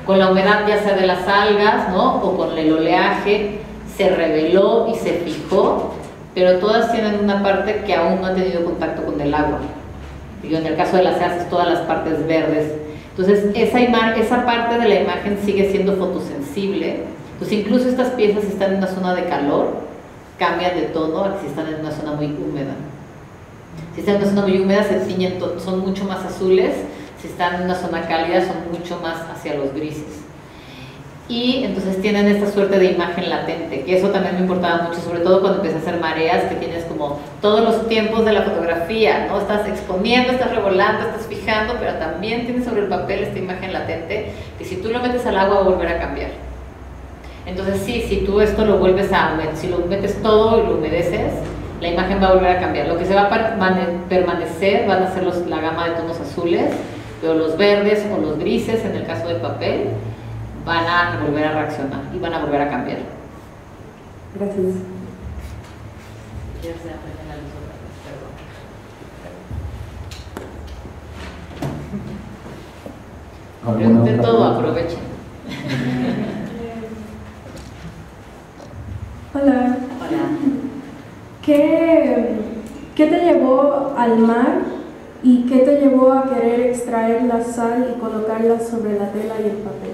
con la humedad, ya sea de las algas, ¿no? O con el oleaje, se reveló y se fijó, pero todas tienen una parte que aún no ha tenido contacto con el agua. Y en el caso de las sedas, todas las partes verdes. Entonces esa parte de la imagen sigue siendo fotosensible. Entonces incluso estas piezas, si están en una zona de calor, cambian de tono a si están en una zona muy húmeda. Si están en una zona muy húmeda se tiñen, son mucho más azules. Si están en una zona cálida son mucho más hacia los grises. Y entonces tienen esta suerte de imagen latente, que eso también me importaba mucho, sobre todo cuando empecé a hacer mareas, que tienes como todos los tiempos de la fotografía, ¿no? Estás exponiendo, estás revolando, estás fijando, pero también tienes sobre el papel esta imagen latente, que si tú lo metes al agua va a volver a cambiar. Entonces sí, si tú esto lo vuelves si lo metes todo y lo humedeces, la imagen va a volver a cambiar. Lo que se va a permanecer van a ser la gama de tonos azules, pero los verdes o los grises, en el caso del papel, van a volver a reaccionar y van a volver a cambiar. Gracias. Pregunten todo, aprovechen. Hola. Hola. ¿Qué te llevó al mar y qué te llevó a querer extraer la sal y colocarla sobre la tela y el papel?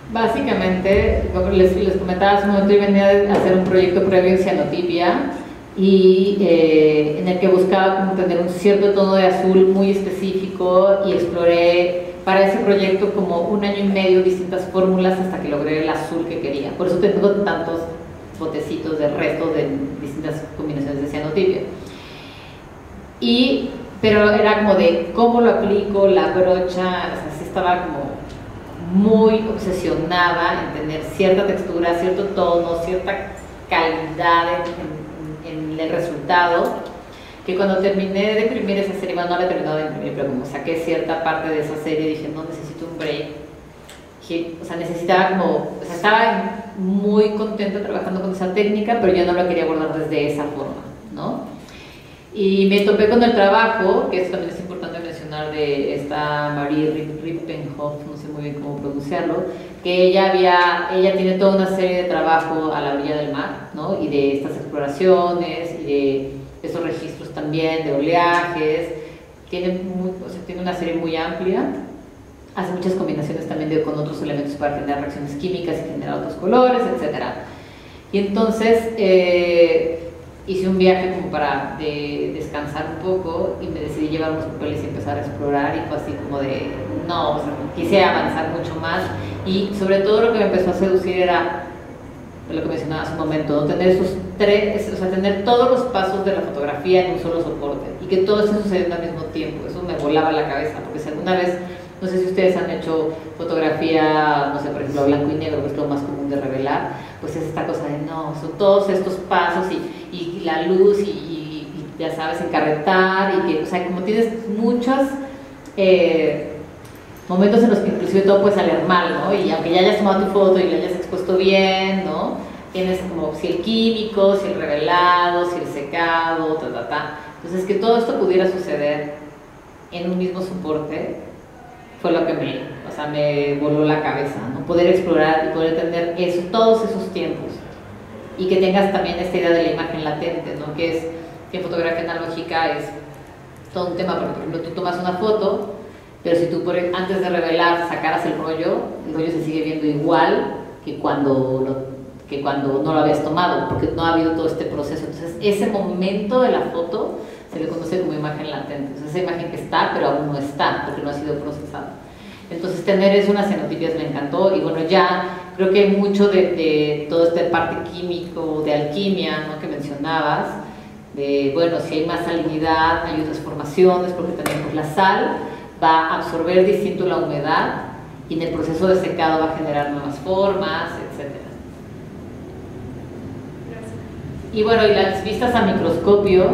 Básicamente, como les comentaba hace un momento, yo venía a hacer un proyecto previo en cianotipia y en el que buscaba como tener un cierto tono de azul muy específico, y exploré para ese proyecto como 1 año y medio distintas fórmulas hasta que logré el azul que quería. Por eso tengo tantos botecitos de restos de distintas combinaciones de cianotipia. Pero era como de cómo lo aplico, la brocha, o sea, sí estaba como muy obsesionada en tener cierta textura, cierto tono, cierta calidad en el resultado, que cuando terminé de imprimir esa serie, bueno, no la he terminado de imprimir, pero como saqué cierta parte de esa serie, dije, no, necesito un break. O sea, necesitaba como, o sea, estaba muy contenta trabajando con esa técnica, pero yo no la quería abordar desde esa forma, ¿no? Y me topé con el trabajo, que esto también es importante mencionar, de esta Marie Rippenhoff, no sé muy bien cómo pronunciarlo, que ella tiene toda una serie de trabajo a la orilla del mar, ¿no? Y de estas exploraciones, y de esos registros también, de oleajes, tiene una serie muy amplia, hace muchas combinaciones también con otros elementos para generar reacciones químicas y generar otros colores, etc. Y entonces hice un viaje como para descansar un poco, y me decidí llevar unos papeles y empezar a explorar, y fue así como de, no, o sea, quise avanzar mucho más, y sobre todo lo que me empezó a seducir era lo que mencionaba hace un momento, ¿no? Tener esos tres, o sea, tener todos los pasos de la fotografía en un solo soporte, y que todo esté sucediendo al mismo tiempo. Eso me volaba la cabeza, porque si alguna vez, no sé si ustedes han hecho fotografía, no sé, por ejemplo, blanco y negro, que es lo más común de revelar, pues es esta cosa de no, son todos estos pasos y la luz y ya sabes, encarretar, y que, o sea, como tienes muchos momentos en los que inclusive todo puede salir mal, ¿no? Y aunque ya hayas tomado tu foto y la hayas expuesto bien, ¿no? Tienes como si el químico, si el revelado, si el secado, Entonces, que todo esto pudiera suceder en un mismo soporte fue lo que me voló la cabeza, ¿no? Poder explorar y poder tener todos esos tiempos, y que tengas también esta idea de la imagen latente, ¿no? Que en fotografía analógica es todo un tema, porque por ejemplo tú tomas una foto, pero si tú antes de revelar sacaras el rollo se sigue viendo igual que cuando no lo habías tomado, porque no ha habido todo este proceso. Entonces ese momento de la foto se le conoce como imagen latente. Entonces, esa imagen que está, pero aún no está, porque no ha sido procesada. Entonces, tener eso, unas cianotipias me encantó, y bueno, ya creo que mucho de toda esta parte químico, de alquimia, ¿no?, que mencionabas, de, bueno, si hay más salinidad, hay otras formaciones, porque también pues, la sal va a absorber distinto la humedad, y en el proceso de secado va a generar nuevas formas, etc. Y bueno, y las vistas a microscopio,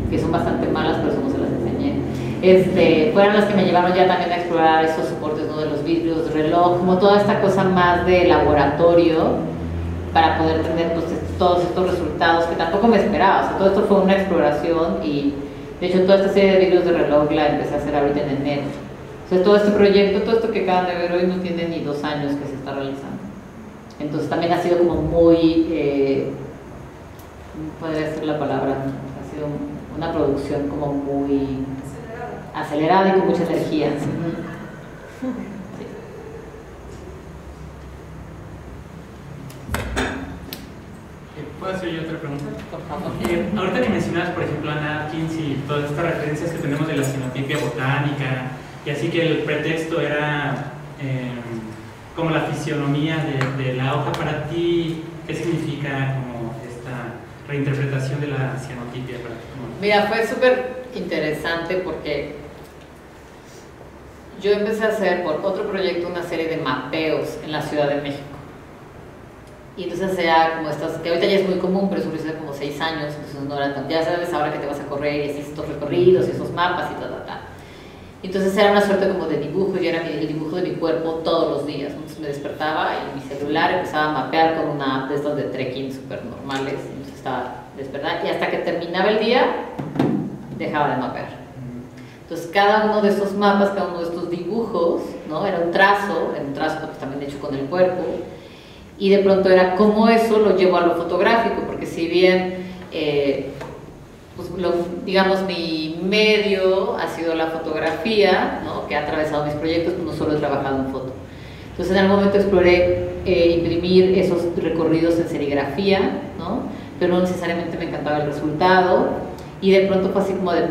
que son bastante malas, pero eso no se las enseñé, fueron las que me llevaron ya también a explorar estos soportes, ¿no?, de los vidrios, de reloj, como toda esta cosa más de laboratorio, para poder tener pues, todos estos resultados que tampoco me esperaba. O sea, todo esto fue una exploración, y de hecho toda esta serie de vidrios de reloj la empecé a hacer ahorita en enero. O sea, todo este proyecto, todo esto que acaban de ver hoy no tiene ni 2 años que se está realizando. Entonces también ha sido como muy, podría ser la palabra, ha sido una producción como muy acelerada y con mucha energía. Sí. ¿Puedo hacer yo otra pregunta? Por favor. Ahorita que mencionabas, por ejemplo, Anna Atkins y todas estas referencias que tenemos de la cianotipia botánica, y así que el pretexto era como la fisionomía de la hoja. Para ti, ¿qué significa como esta reinterpretación de la cianotipia para ti? Mira, fue súper interesante porque yo empecé a hacer por otro proyecto una serie de mapeos en la Ciudad de México. Y entonces hacía como estas, que ahorita ya es muy común, pero eso lo hice hace como 6 años, entonces no era tan, ya sabes ahora que te vas a correr y haces estos recorridos y esos mapas y Entonces era una suerte como de dibujo, y era el dibujo de mi cuerpo todos los días. Entonces me despertaba y mi celular empezaba a mapear con una app de estas de trekking súper normales, entonces estaba despertada, y hasta que terminaba el día dejaba de mapear. Entonces cada uno de estos mapas, cada uno de estos dibujos, ¿no?, era un trazo pues, también hecho con el cuerpo, y de pronto era cómo eso lo llevo a lo fotográfico, porque si bien pues, digamos mi medio ha sido la fotografía, ¿no?, que ha atravesado mis proyectos, pues no solo he trabajado en foto. Entonces en algún momento exploré imprimir esos recorridos en serigrafía, ¿no?, pero no necesariamente me encantaba el resultado, y de pronto fue así como de,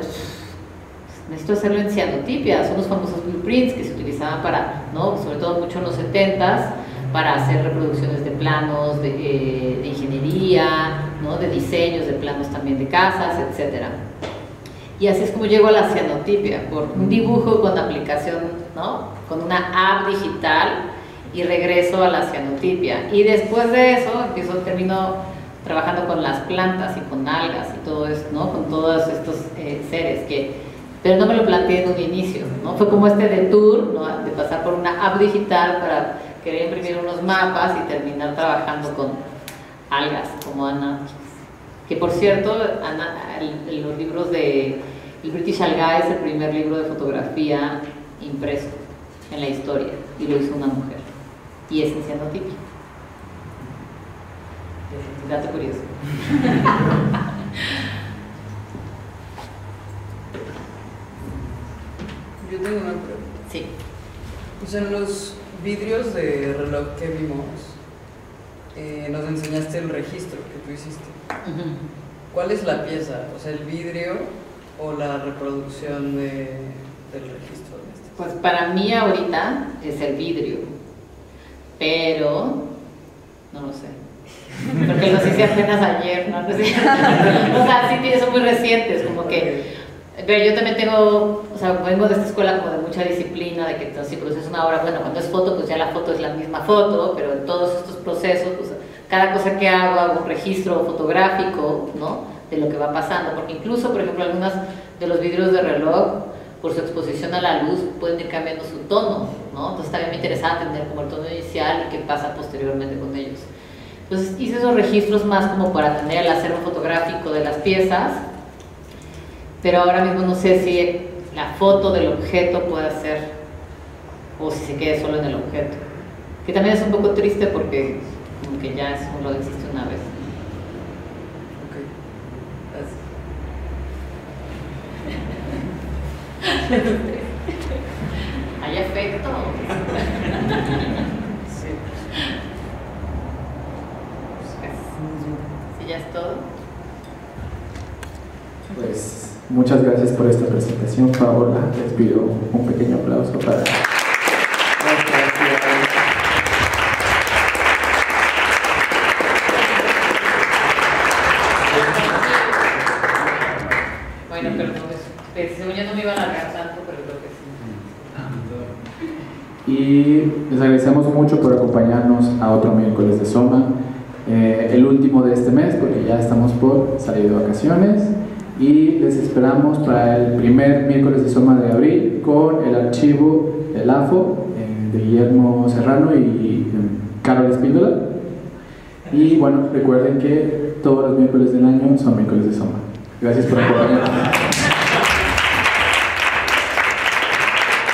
necesito hacerlo en cianotipia. Son los famosos blueprints que se utilizaban para, ¿no? Sobre todo mucho en los 70s, para hacer reproducciones de planos de ingeniería, ¿no? De diseños, de planos también de casas, etc. Y así es como llego a la cianotipia, por un dibujo con aplicación, ¿no? Con una app digital, y regreso a la cianotipia. Y después de eso termino trabajando con las plantas y con algas y todo eso, ¿no? Con todos estos seres pero no me lo planteé en un inicio, ¿no? Fue como este detour, ¿no? De pasar por una app digital para querer imprimir unos mapas y terminar trabajando con algas como Ana. Que por cierto, Ana, los libros de el British Algae es el primer libro de fotografía impreso en la historia, y lo hizo una mujer, y es en cianotipia. Dato curioso. Yo tengo una pregunta. Sí. Pues en los vidrios de reloj que vimos, nos enseñaste el registro que tú hiciste. ¿Cuál es la pieza? O sea, ¿el vidrio o la reproducción del registro? Pues para mí ahorita es el vidrio, pero no lo sé, porque los hice apenas ayer, ¿no? O sea, sí, son muy recientes, como que, pero yo también tengo, o sea, vengo de esta escuela como de mucha disciplina, de que si produces una obra, bueno, cuando es foto, pues ya la foto es la misma foto, pero en todos estos procesos, pues cada cosa que hago un registro fotográfico, ¿no? De lo que va pasando, porque incluso, por ejemplo, algunos de los vidrios de reloj, por su exposición a la luz, pueden ir cambiando su tono, ¿no? Entonces también me interesaba entender como el tono inicial y qué pasa posteriormente con ellos. Entonces hice esos registros más como para tener el acervo fotográfico de las piezas, pero ahora mismo no sé si la foto del objeto puede ser, o si se quede solo en el objeto, que también es un poco triste porque como que ya es lo que existe una vez. Ok, gracias. ¿Hay efecto? Sí. ¿Sí ya es todo? Pues muchas gracias por esta presentación, Paola. Les pido un pequeño aplauso para... Bueno, pero no, según yo no me iba a alargar tanto, pero creo que sí. Y les agradecemos mucho por acompañarnos a otro miércoles de Soma, el último de este mes, porque ya estamos por salir de vacaciones, y les esperamos para el primer miércoles de Soma de abril con el archivo del AFO de Guillermo Serrano y Carol Espíndola. Y bueno, recuerden que todos los miércoles del año son miércoles de Soma. Gracias por acompañarnos.